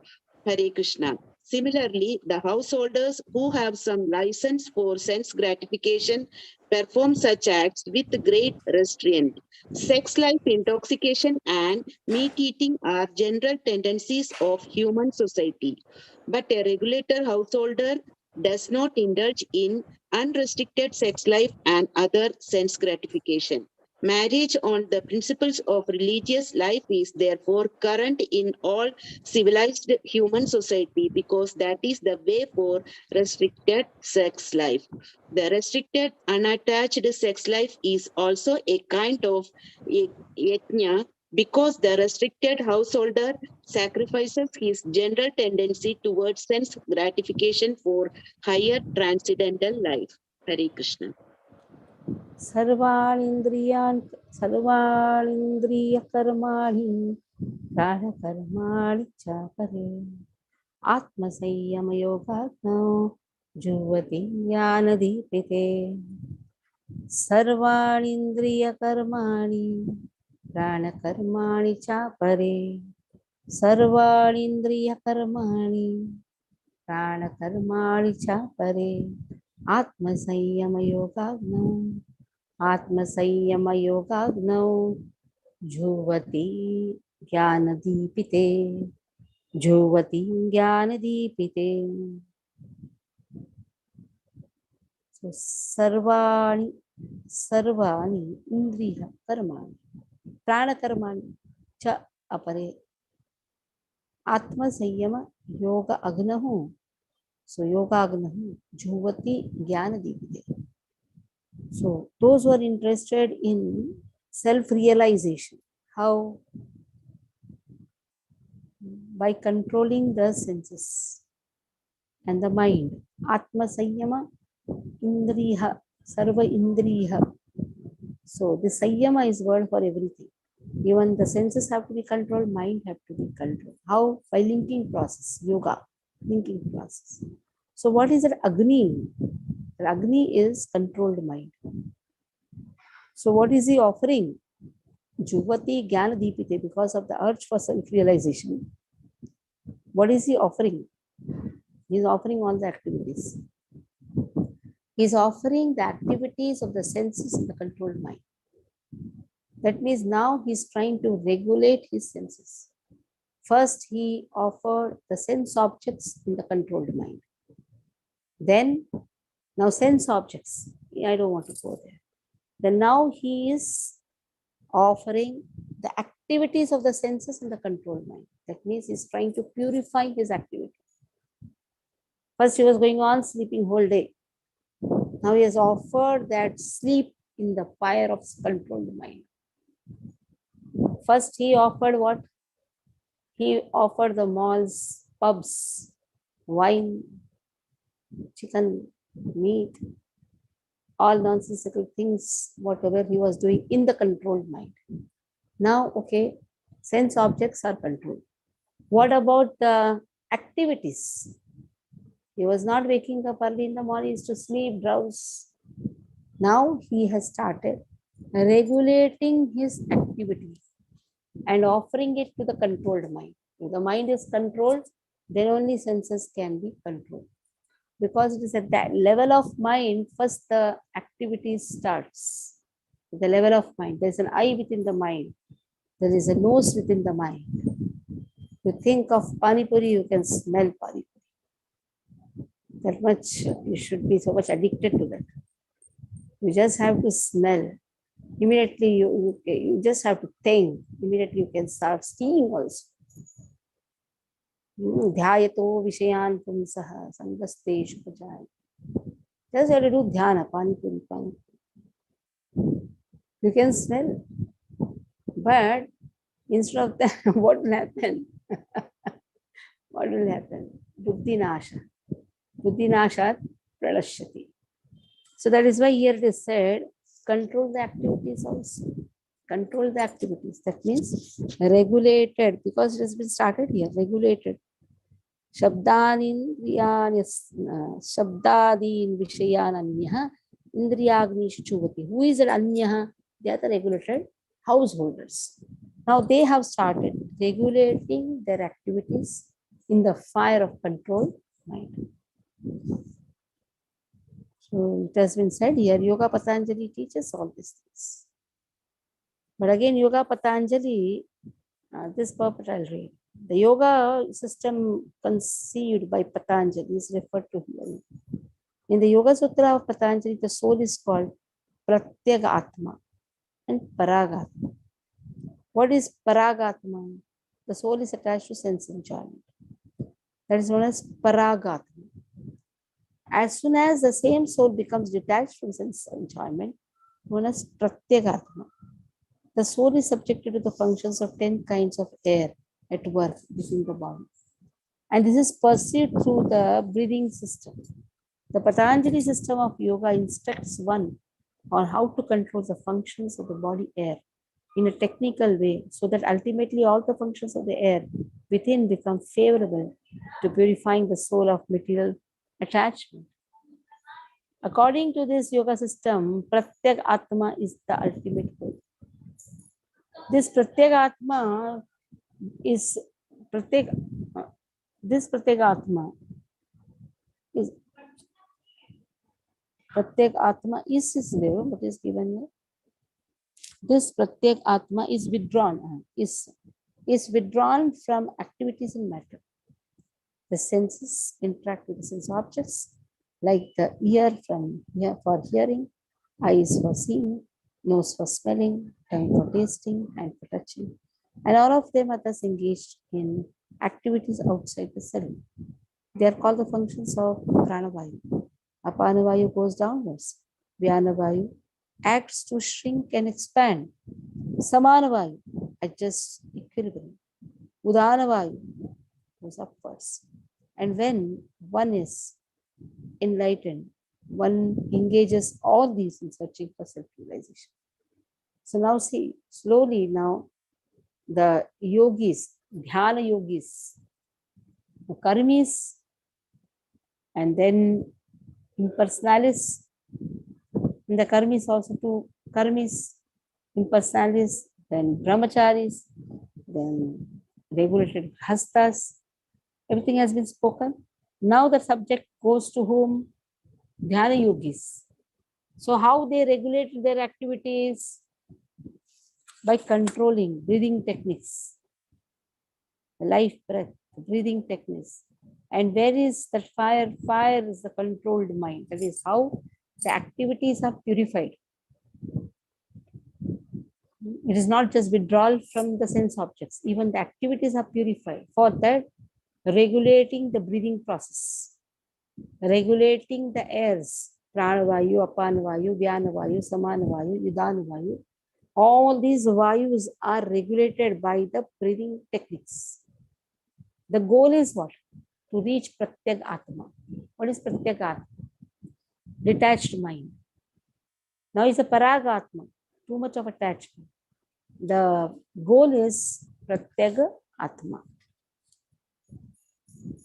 S7: Hare Krishna. Similarly, the householders who have some license for sense gratification perform such acts with great restraint. Sex life, intoxication, and meat eating are general tendencies of human society. But a regulator householder does not indulge in unrestricted sex life and other sense gratification. Marriage on the principles of religious life is therefore current in all civilized human society, because that is the way for restricted sex life. The restricted unattached sex life is also a kind of yajna, because the restricted householder sacrifices his general tendency towards sense gratification for higher transcendental life. Hare Krishna.
S1: Sarvanindriya karmani prana karmani chakare atma sayyama yogatno juvati yanadipite sarvanindriya karmani prana karmani chapare sarvanindriya karmani prana karmani chapare atma sayyama yogatno Atmasayama Yogagno Juvati Jnanadipite Juvati Jnanadipite. So Sarvani Indriya Karmani Prana Karmani Cha Apare Atmasayama Yoga Agnahu. So Yoga Agnahu Juvati Jnanadipite. So those who are interested in self-realization, how? By controlling the senses and the mind. Atma Sayyama Indriha, Sarva Indriha. So the Sayyama is word for everything. Even the senses have to be controlled, mind have to be controlled. How? By linking process, yoga, linking process. So what is that Agni? Agni is controlled mind. So what is he offering? Juvati Jnana Deepite, because of the urge for self-realization. What is he offering? He's offering all the activities. He's offering the activities of the senses in the controlled mind. That means now he's trying to regulate his senses. First, he offered the sense objects in the controlled mind. Then, now sense objects. I don't want to go there. Then now he is offering the activities of the senses in the controlled mind. That means he's trying to purify his activity. First, he was going on sleeping whole day. Now he has offered that sleep in the fire of controlled mind. First, he offered what? He offered the malls, pubs, wine, chicken, meat, all nonsensical things, whatever he was doing in the controlled mind. Now, okay, sense objects are controlled. What about the activities? He was not waking up early in the mornings to sleep, drowse. Now he has started regulating his activities and offering it to the controlled mind. If the mind is controlled, then only senses can be controlled. Because it is at that level of mind, first the activity starts. The level of mind. There's an eye within the mind. There is a nose within the mind. You think of Pani Puri, you can smell Pani Puri. That much, you should be so much addicted to that. You just have to smell. Immediately you just have to think. Immediately you can start seeing also. Dhyayato Vishayan Pumsaha Sangasteshu Pajaya. Just have to do dhyana, Pani Puri, Pani Puri. You can smell. But instead of that, what will happen? What will happen? Buddhi Nasha. Buddhi Nashat Pralashyati. So that is why here it is said, control the activities also. Control the activities. That means regulated, because it has been started here, regulated. Shabdadin Vishayan Anyaha Indriyagnishu Chuvati. Who is an Anyaha? They are the regulated householders. Now they have started regulating their activities in the fire of control mind. So it has been said here, Yoga Patanjali teaches all these things. But again, Yoga Patanjali, this purport I'll read. The yoga system conceived by Patanjali is referred to here. In the Yoga Sutra of Patanjali, the soul is called Pratyagatma and Paragatma. What is Paragatma? The soul is attached to sense enjoyment. That is known as Paragatma. As soon as the same soul becomes detached from sense enjoyment, known as Pratyagatma, the soul is subjected to the functions of 10 kinds of air at work within the body. And this is perceived through the breathing system. The Patanjali system of yoga instructs one on how to control the functions of the body air in a technical way, so that ultimately all the functions of the air within become favorable to purifying the soul of material attachment. According to this yoga system, Pratyak Atma is the ultimate goal. This Pratyak Atma is Pratyak Atma is his level, what is given here. This Pratyak Atma is withdrawn, is withdrawn from activities in matter. The senses interact with the sense objects, like the ear for hearing, eyes for seeing, nose for smelling, tongue for tasting, hand for touching. And all of them are thus engaged in activities outside the cell. They are called the functions of Pranavayu. Apanavayu goes downwards. Vyanavayu acts to shrink and expand. Samanavayu adjusts equilibrium. Udanavayu goes upwards. And when one is enlightened, one engages all these in searching for self-realization. So now see, slowly now, the yogis, dhyana yogis, the karmis, and then impersonalis. In the karmis also two karmis, impersonalis, then brahmacharis, then regulated hastas. Everything has been spoken. Now the subject goes to whom? Dhyana yogis. So how they regulated their activities? By controlling breathing techniques, the life breath, the breathing techniques. And where is that fire? Fire is the controlled mind. That is how the activities are purified. It is not just withdrawal from the sense objects. Even the activities are purified. For that, regulating the breathing process, regulating the airs, prana vayu, apana vayu, vyana vayu, samana vayu, udana vayu. All these vayus are regulated by the breathing techniques. The goal is what? To reach Pratyag Atma. What is Pratyag Atma? Detached mind. Now is a Parag Atma, too much of attachment. The goal is Pratyag Atma.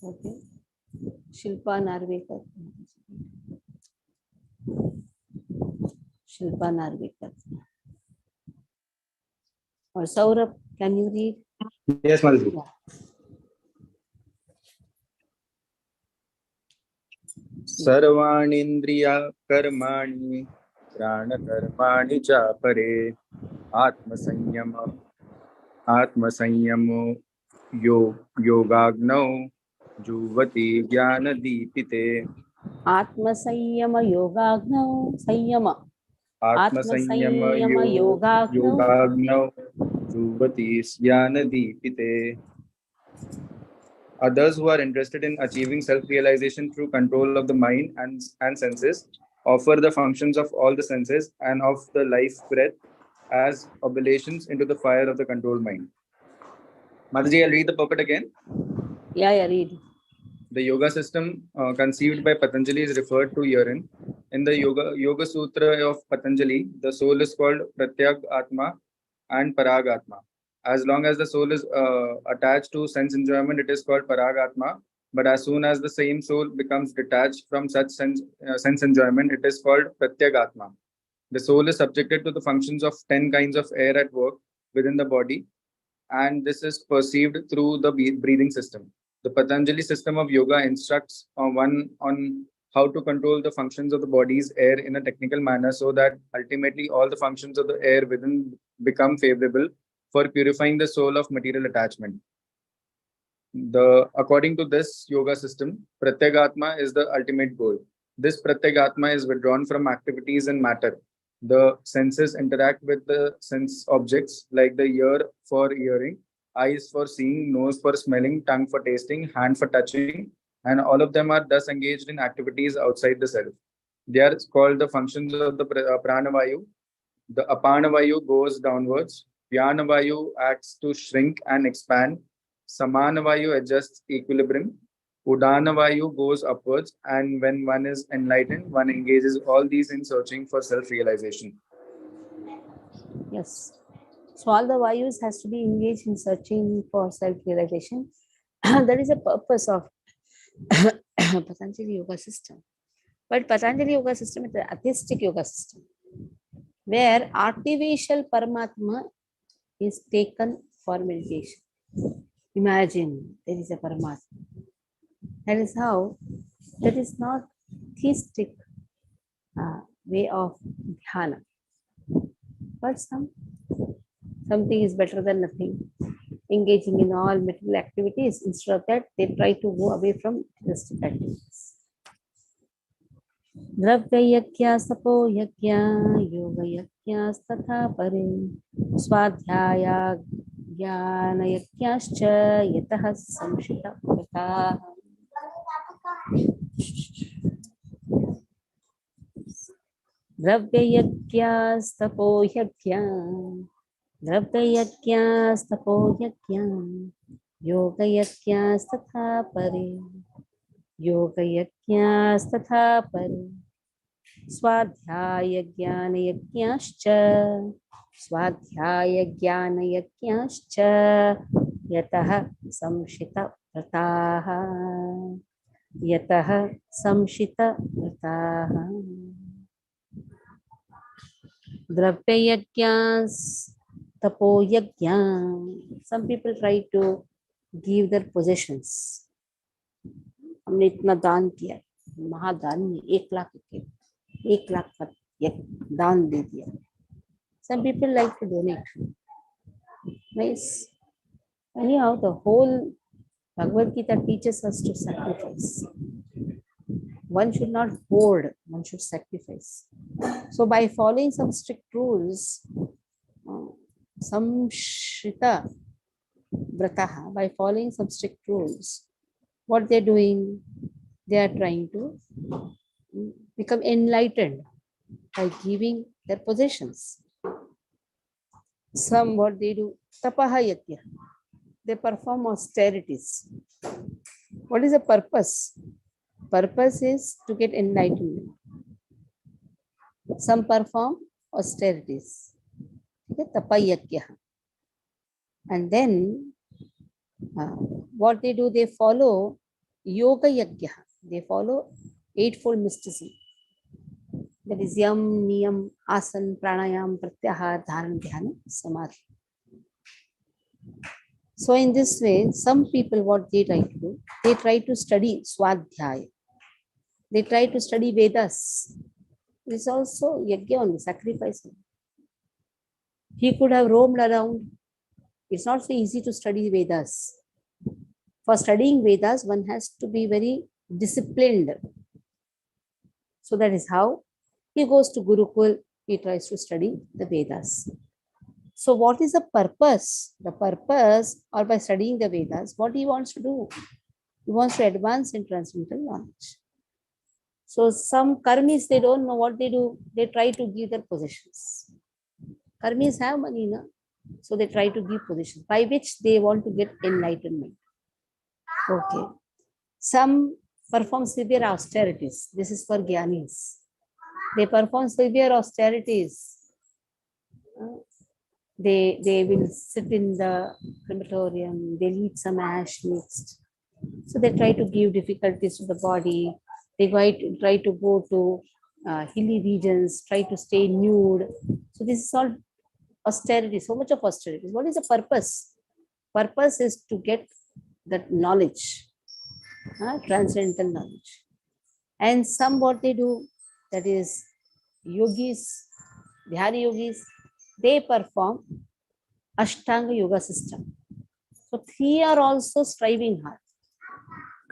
S1: Okay. Shilpa Narvekar. Shilpa Narvekar. Or Saurabh, can you read?
S8: Yes, Mataji.
S1: Yeah.
S8: सर्वाणीन्द्रिया कर्माणि प्राणकर्माणि चापरे आत्मसंयमो योगाग्नौ जुह्वति ज्ञानदीपिते
S1: Atmasanyama Yogagno Sanyama.
S8: आत्मसंयम योगाग्नौ जुह्वति ज्ञानदीपिते. Others who are interested in achieving self-realization through control of the mind and senses offer the functions of all the senses and of the life breath as oblations into the fire of the controlled mind. Mataji, I'll read the purport again.
S1: Yeah, read.
S8: The yoga system conceived by Patanjali is referred to herein. In the Yoga Sutra of Patanjali, the soul is called Pratyag Atma and Parag Atma. As long as the soul is attached to sense enjoyment, it is called Parag Atma. But as soon as the same soul becomes detached from such sense enjoyment, it is called Pratyag Atma. The soul is subjected to the functions of 10 kinds of air at work within the body, and this is perceived through the breathing system. The Patanjali system of yoga instructs one on how to control the functions of the body's air in a technical manner so that ultimately all the functions of the air within become favorable for purifying the soul of material attachment. According to this yoga system, Pratyagatma is the ultimate goal. This Pratyagatma is withdrawn from activities and matter. The senses interact with the sense objects like the ear for hearing, eyes for seeing, nose for smelling, tongue for tasting, hand for touching, and all of them are thus engaged in activities outside the self. They are called the functions of the pranavayu. The apanavayu goes downwards. Vyanavayu acts to shrink and expand. Samanavayu adjusts equilibrium. Udanavayu goes upwards, and when one is enlightened, one engages all these in searching for self-realization.
S1: Yes. So all the Vayus has to be engaged in searching for self-realization. That is the purpose of Patanjali Yoga system. But Patanjali Yoga system is an atheistic yoga system, where artificial Paramatma is taken for meditation. Imagine there is a Paramatma. That is how, that is not theistic way of dhyana. But something is better than nothing. Engaging in all material activities, instead of that, they try to go away from theistic activities. Dravya sapo yakya yoga yakya statha pare swadhyaya jnana yakyascha yatah samshita pratah. Dravya Stapo Yakya Yoga Yakya Statha Pare Yoga Yakya Statha Pare Swadhyaya Jnana Yakyascha Yatah Samshita Prataha. Yataha samshita vrataha. Dravyayagyas tapoyagyam. Some people try to give their possessions. हमने इतना दान किया, महादान में 1 लाख के 1 लाख का दान दे दिया. Some people like to donate. Nice. Anyhow, the whole Bhagavad Gita teaches us to sacrifice. One should not hoard, one should sacrifice. So by following some strict rules, some Shrita Vrataha, by following some strict rules, what they're doing, they are trying to become enlightened by giving their possessions. Some what they do, tapaha yatya, they perform austerities. What is the purpose? Purpose is to get enlightenment. Some perform austerities. Okay, tapayakya. And then what they do, they follow yoga yagya. They follow eightfold mysticism. That is yam, niyam, asan, pranayam, pratyahar, dharan, dhyana, samadhi. So in this way, some people, what they try to do, they try to study swadhyaya. They try to study Vedas. It is also yajna only, sacrifice. He could have roamed around. It's not so easy to study Vedas. For studying Vedas, one has to be very disciplined. So that is how he goes to Gurukul, he tries to study the Vedas. So what is the purpose? The purpose, or by studying the Vedas, what he wants to do? He wants to advance in transcendental knowledge. So some karmis, they don't know what they do. They try to give their possessions. Karmis have money, no? So they try to give possessions, by which they want to get enlightenment. Okay. Some perform severe austerities. This is for Gyanis. They perform severe austerities. They will sit in the crematorium. They'll eat some ash mixed. So they try to give difficulties to the body. They try to go to hilly regions, try to stay nude. So this is all austerity, so much of austerity. What is the purpose? Purpose is to get that knowledge, transcendental knowledge. And some what they do, that is yogis, dhyana yogis, they perform Ashtanga yoga system. So three are also striving hard.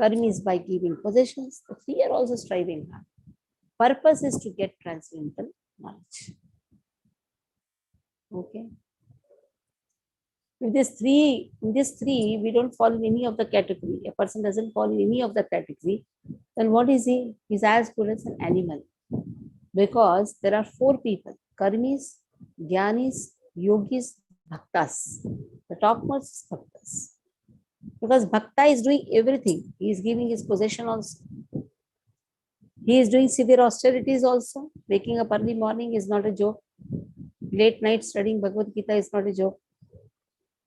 S1: Karmis by giving possessions, the three are also striving hard. Purpose is to get transcendental knowledge. Okay. In this three, we don't fall in any of the category. A person doesn't fall in any of the category, then what is he? He's as good as an animal. Because there are four people: karmis, jnanis, yogis, bhaktas. The topmost is bhaktas. Because bhakta is doing everything. He is giving his possession also. He is doing severe austerities also. Waking up early morning is not a joke. Late night studying Bhagavad Gita is not a joke.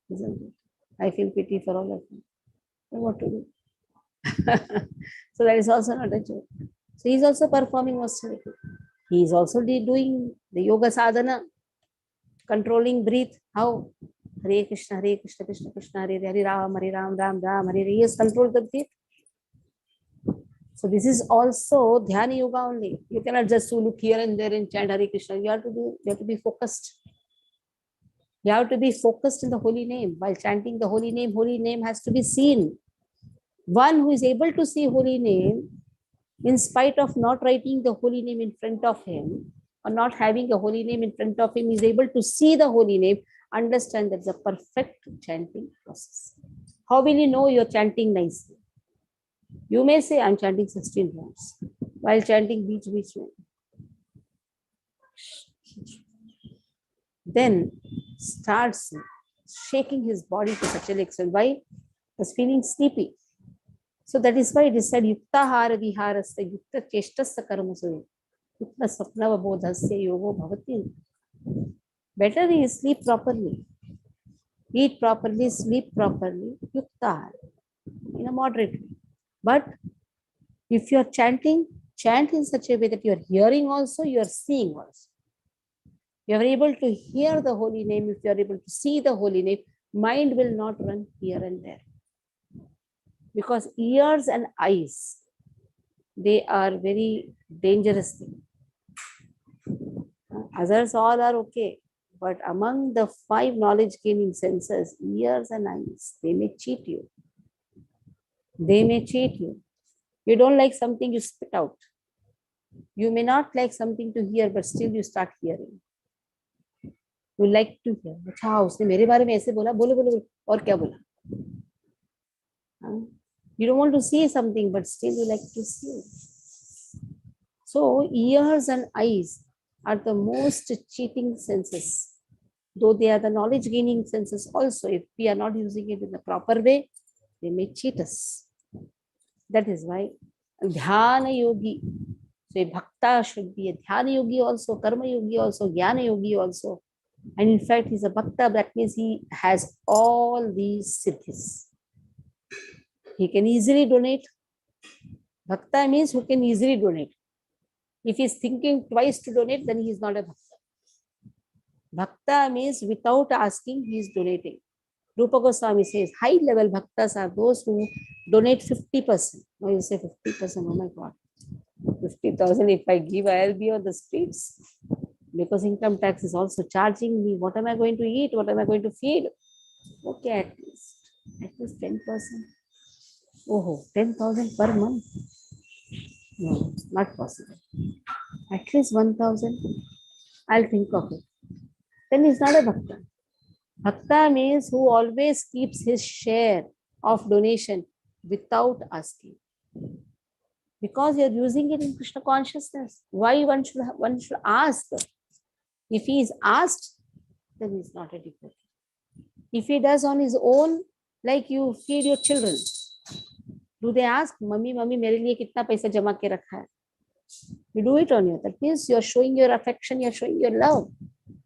S1: Isn't it? I feel pity for all of them. What to do? So that is also not a joke. So he is also performing austerity. He is also doing the yoga sadhana, controlling breath. How? Hare Krishna, Krishna Krishna, Hare Ram, Ram Ram, Hare. He has controlled the breath. So this is also dhyana yoga only. You cannot just look here and there and chant Hare Krishna. You have to be focused. You have to be focused in the holy name. While chanting the holy name has to be seen. One who is able to see holy name, in spite of not writing the holy name in front of him, or not having the holy name in front of him, is able to see the holy name, understand that it's a perfect chanting process. How will you know you're chanting nicely? You may say, I'm chanting 16 rounds, while chanting beach. Then starts shaking his body to such an extent. Why? Was feeling sleepy. So that is why it is said, Yukta hara viharasya yukta cheshtasya karmasu yukta sapnava bodhasya yogo bhavati. Better is sleep properly. Eat properly, sleep properly, yukta hara, in a moderate way. But If you are chanting, chant in such a way that you are hearing also, you are seeing also. You are able to hear the holy name. If you are able to see the holy name, mind will not run here and there. Because ears and eyes, they are very dangerous thing. Others all are okay. But among the 5 knowledge gaining senses, ears and eyes, they may cheat you. They may cheat you. You don't like something, you spit out. You may not like something to hear, but still you start hearing. You like to hear. अच्छा उसने मेरे बारे में ऐसे बोला, बोलो बोलो बोलो और क्या बोला? You don't want to see something, but still you like to see. So ears and eyes are the most cheating senses. Though they are the knowledge gaining senses also, if we are not using it in the proper way, they may cheat us. That is why dhyana yogi. So a bhakta should be a dhyana yogi also, karma yogi also, jnana yogi also. And in fact, he's a bhakta, that means he has all these siddhis. He can easily donate. Bhakta means who can easily donate. If he's thinking twice to donate, then he is not a bhakta. Bhakta means without asking, he is donating. Rupa Goswami says high level bhaktas are those who donate 50%. Now you say 50%, oh my God. 50,000 if I give, I'll be on the streets. Because income tax is also charging me. What am I going to eat? What am I going to feed? Okay, at least 10%. Oh, 10,000 per month. No, not possible. At least 1,000. I'll think of it. Then he's not a bhakta. Bhakta means who always keeps his share of donation without asking. Because you're using it in Krishna consciousness. Why one should ask? If he is asked, then he's not a devotee. If he does on his own, like you feed your children, do they ask, Mummy, मेरे लिए कितना पैसा जमा के रखा है? You do it on your. That means you're showing your affection, you're showing your love.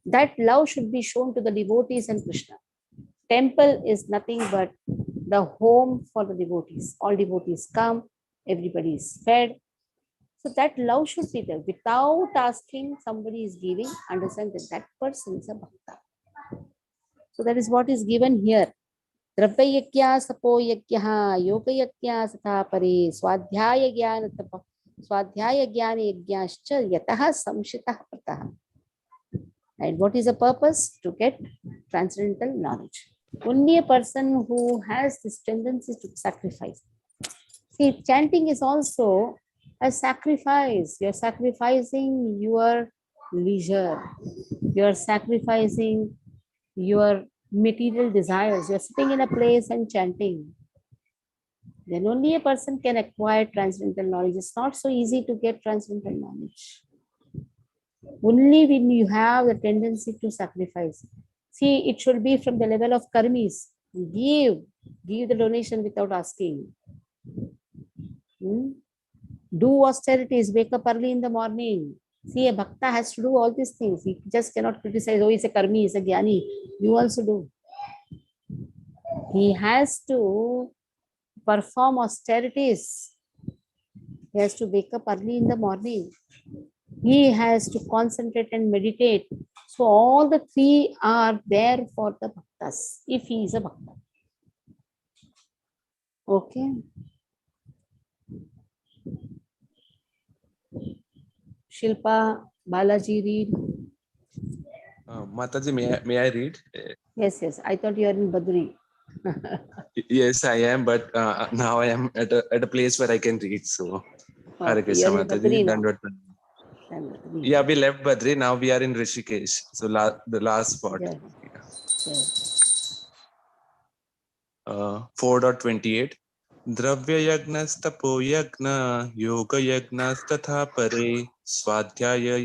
S1: That love should be shown to the devotees and Krishna. Temple is nothing but the home for the devotees. All devotees come, everybody is fed. So that love should be there. Without asking, somebody is giving, understand that that person is a bhakta. So that is what is given here. Dravya yajna sapo yajna yoga yajna satha pare swadhyaya jnana tapa swadhyaya jnana yajnascha yataha samshitah pratah. And what is the purpose? To get transcendental knowledge. Only a person who has this tendency to sacrifice. See, chanting is also a sacrifice. You're sacrificing your leisure. You're sacrificing your material desires. You're sitting in a place and chanting. Then only a person can acquire transcendental knowledge. It's not so easy to get transcendental knowledge. Only when you have the tendency to sacrifice. See, it should be from the level of karmis. Give the donation without asking. Do austerities, wake up early in the morning. See, a bhakta has to do all these things. He just cannot criticize, oh, he's a karmi, he's a jnani. You also do. He has to perform austerities. He has to wake up early in the morning. He has to concentrate and meditate. So all the 3 are there for the bhaktas, if he is a bhakta. Okay. Shilpa, Balaji, read.
S9: Mataji, may I read?
S1: Yes. I thought you are in Badri.
S9: Yes, I am, but now I am at a place where I can read. So, Hare Krishna, Mataji. Yeah, we left Badri. Now we are in Rishikesh. So the last spot.
S1: Yeah.
S9: 4.28. Dravya yagnastapo yagna yoga yagnastatha pare swadhyaya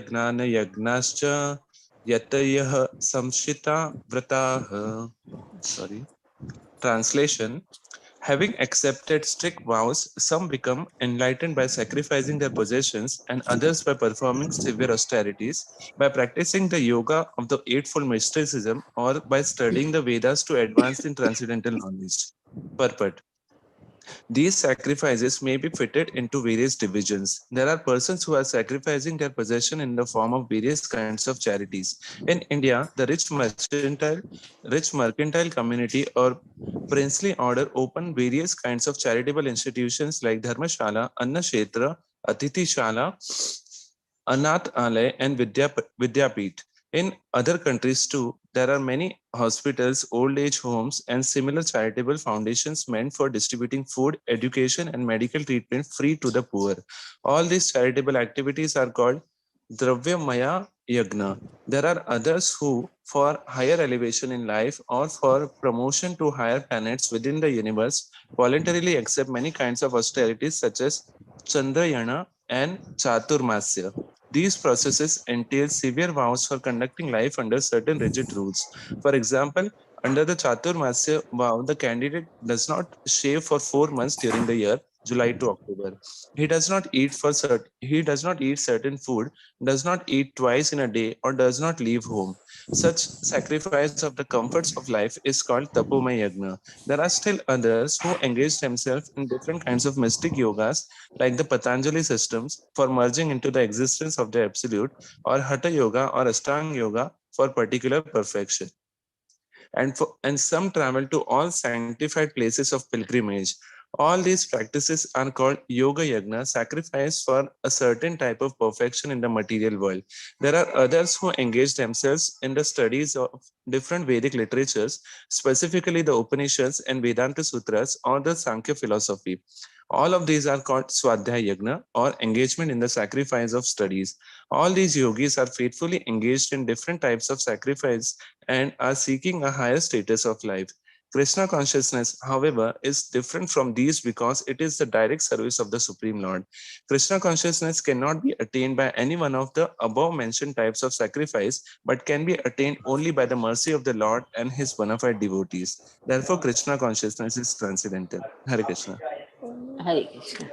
S9: gnana yagnascha yatayah samshita vrataha. Sorry. Translation. Having accepted strict vows, some become enlightened by sacrificing their possessions and others by performing severe austerities, by practicing the yoga of the Eightfold Mysticism, or by studying the Vedas to advance in transcendental knowledge. Purport. These sacrifices may be fitted into various divisions. There are persons who are sacrificing their possession in the form of various kinds of charities. In India, the rich mercantile community or princely order open various kinds of charitable institutions like Dharmashala, Annakshetra, Atiti Shala, Anath Alay, and Vidyapeeth. In other countries too, there are many hospitals, old age homes, and similar charitable foundations meant for distributing food, education, and medical treatment free to the poor. All these charitable activities are called Dravyamaya Yagna. There are others who, for higher elevation in life or for promotion to higher planets within the universe, voluntarily accept many kinds of austerities such as Chandrayana and Chaturmasya. These processes entail severe vows for conducting life under certain rigid rules. For example, under the Chaturmasya vow, the candidate does not shave for 4 months during the year, July to October. He does not eat certain food, does not eat twice in a day, or does not leave home. Such sacrifice of the comforts of life is called Tapomaya Yagna. There are still others who engage themselves in different kinds of mystic yogas like the Patanjali systems for merging into the existence of the absolute, or Hatha Yoga or Ashtanga Yoga for particular perfection. And some travel to all sanctified places of pilgrimage. All these practices are called Yoga Yagna, sacrifice for a certain type of perfection in the material world. There are others who engage themselves in the studies of different Vedic literatures, specifically the Upanishads and Vedanta Sutras or the Sankhya philosophy. All of these are called Swadhyaya Yagna or engagement in the sacrifice of studies. All these yogis are faithfully engaged in different types of sacrifice and are seeking a higher status of life. Krishna consciousness, however, is different from these because it is the direct service of the Supreme Lord. Krishna consciousness cannot be attained by any one of the above mentioned types of sacrifice, but can be attained only by the mercy of the Lord and his bona fide devotees. Therefore, Krishna consciousness is transcendental. Hare Krishna.
S1: Hare Krishna.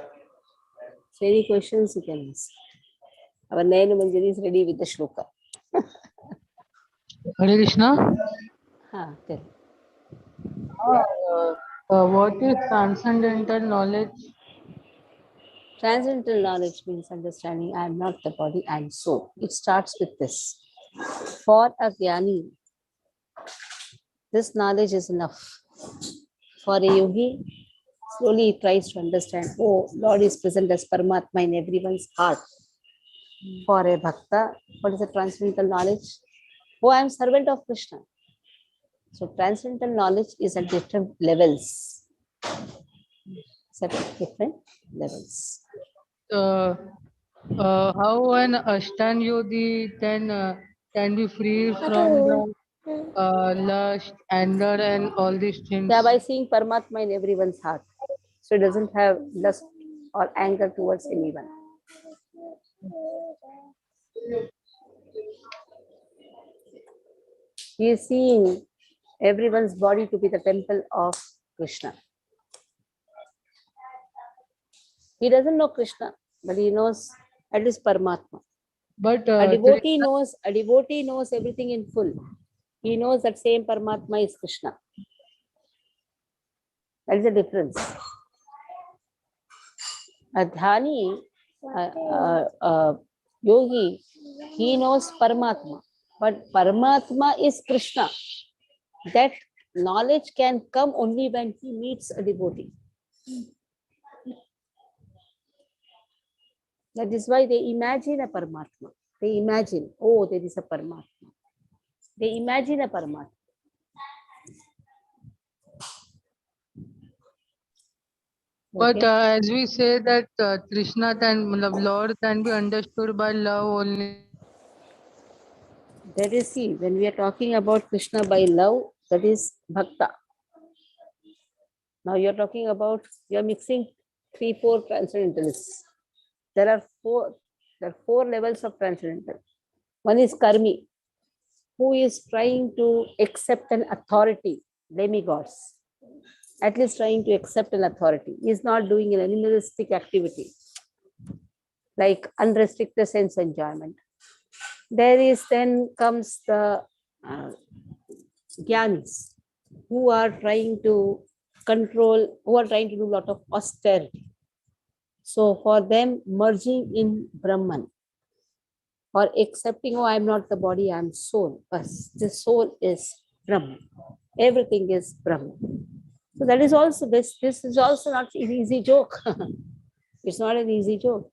S1: So any questions you can ask. Our Nayana Manjari is ready with the shloka.
S10: Hare Krishna.
S1: Tell.
S10: What is transcendental knowledge?
S1: Transcendental knowledge means understanding I am not the body, I am soul. It starts with this. For a jnani, this knowledge is enough. For a yogi, slowly he tries to understand, oh, Lord is present as Paramatma in everyone's heart. For a bhakta, what is the transcendental knowledge? Oh, I am servant of Krishna. So transcendental knowledge is at different levels. It's at different levels.
S10: How an Ashtan yogi then can be free from the lust, anger, and all these things?
S1: Yeah, by seeing Paramatma in everyone's heart. So it doesn't have lust or anger towards anyone. He is seeing everyone's body to be the temple of Krishna. He doesn't know Krishna, but he knows at least Paramatma.
S10: But
S1: A devotee knows everything in full. He knows that same Paramatma is Krishna. That is the difference. A dhani, yogi, he knows Paramatma, but Paramatma is Krishna. That knowledge can come only when he meets a devotee. That is why they imagine a Paramatma. They imagine, oh, there is a Paramatma. They imagine a Paramatma.
S10: But as we say that Krishna Lord can be understood by love only.
S1: That is, see, when we are talking about Krishna by love, that is bhakta. Now you are talking about, you are mixing 3-4 transcendentalists. There are four levels of transcendental. One is karmi, who is trying to accept an authority, demigods. At least trying to accept an authority. He is not doing an animalistic activity like unrestricted sense enjoyment. Then comes the jnanis, who are trying to control, who are trying to do a lot of austerity. So for them, merging in Brahman or accepting, oh, I'm not the body, I'm soul. But the soul is Brahman. Everything is Brahman. So that is also this is also not an easy joke. It's not an easy joke.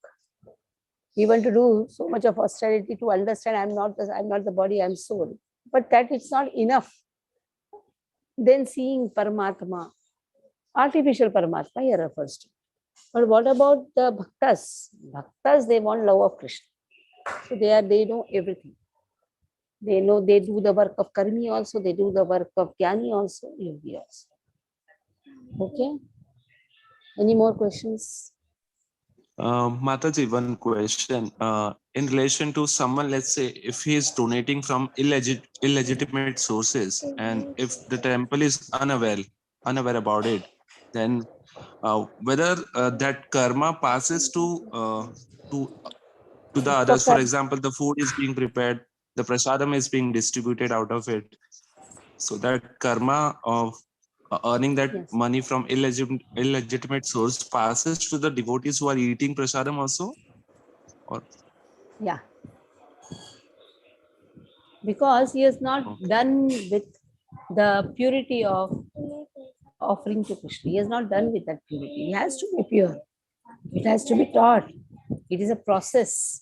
S1: Even to do so much of austerity to understand I'm not the body, I'm soul. But that it's not enough. Then seeing Paramatma, artificial Paramatma here refers to. But what about the bhaktas? Bhaktas, they want love of Krishna. So they know everything. They know, they do the work of karmi also, they do the work of jnani also, yogi also. Okay. Any more questions?
S9: Mataji, one question. In relation to someone, let's say, if he is donating from illegitimate sources, and if the temple is unaware about it, then whether that karma passes to the others. For example, the food is being prepared, the prasadam is being distributed out of it. So that karma of earning that
S1: Yes.
S9: money from illegitimate source passes to the devotees who are eating prasadam also? Or
S1: Yeah. Because he is not done with the purity of offering to Krishna. He is not done with that purity. He has to be pure. It has to be taught. It is a process.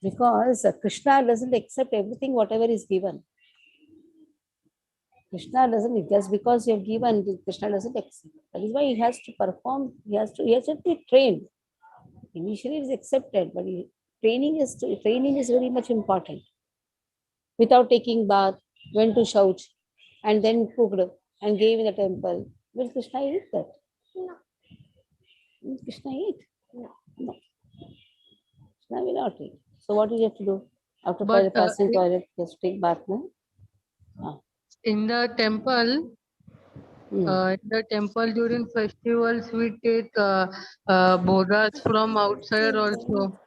S1: Because Krishna doesn't accept everything, whatever is given. Krishna doesn't, just because you have given, Krishna doesn't accept. That is why he has to perform, he has to be trained. Initially it is accepted, but training is very much important. Without taking bath, went to shouch, and then cooked and gave in the temple. Will Krishna eat that? No. Will Krishna eat? No. No. Krishna will not eat. So what do you have to do? After passing toilet, just take bath, no?
S10: In the temple, during festivals, we take bodhas from outside also.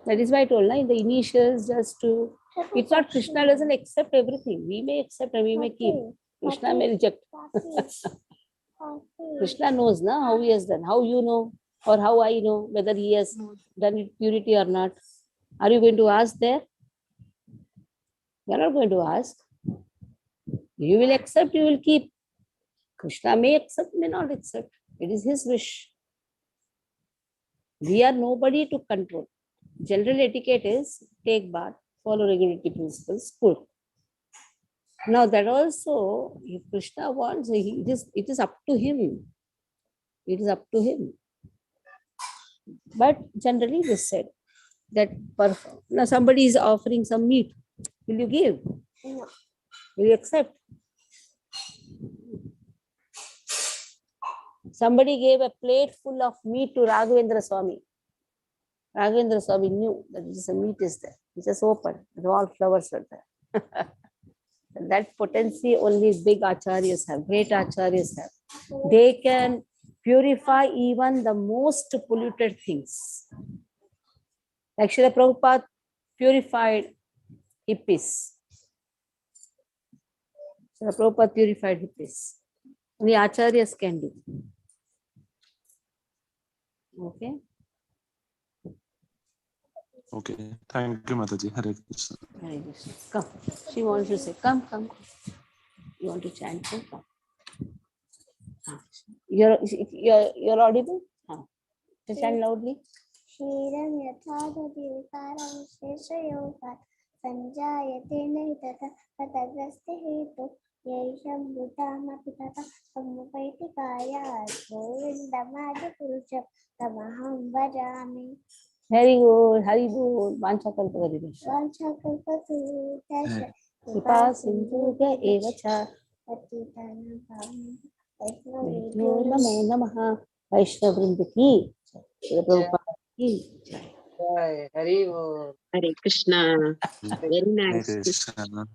S1: That is why I told, in the initials, just to, it's not, Krishna doesn't accept everything. We may accept and we may keep. Krishna may reject. Krishna knows how he has done. How you know, or how I know whether he has done it purity or not. Are you going to ask there? You are not going to ask. You will accept, you will keep. Krishna may accept, may not accept. It is his wish. We are nobody to control. General etiquette is take bath, follow regularity principles, cool. Now that also, if Krishna wants, it is up to him. It is up to him. But generally they said that now somebody is offering some meat. Will you give? No. Will you accept? Somebody gave a plate full of meat to Raghavendra Swami. Raghavendra Swami knew that a meat is there. He just opened, and all flowers were there. That potency only big acharyas have, great acharyas have. They can purify even the most polluted things. Like Srila Prabhupada purified hippies. Srila Prabhupada purified hippies. Only acharyas can do. Okay.
S9: okay, thank you, Mataji. Hare Krishna.
S1: Hare Krishna. Come. She wants to say, come. You want to chant? Come. You're audible? To chant loudly.
S11: Shriram yathadati vikaram sheshayogat sanjayate naitata patagraste hetu yesham bhutama pitata samupaiti kaya govindamadi purusham tamaham bhajami.
S1: Very good. Hari Bol. Vancha kalpataru.
S11: Vancha kalpataru.
S1: Kripa sindhuga evacha.
S11: Patitanam
S1: Vaishnav namo namaha. Vaishnav vrinda ki. Prabhupada ki.
S2: Hari Bol.
S7: Hare Krishna. Very
S9: Hare
S7: nice.
S9: Krishna.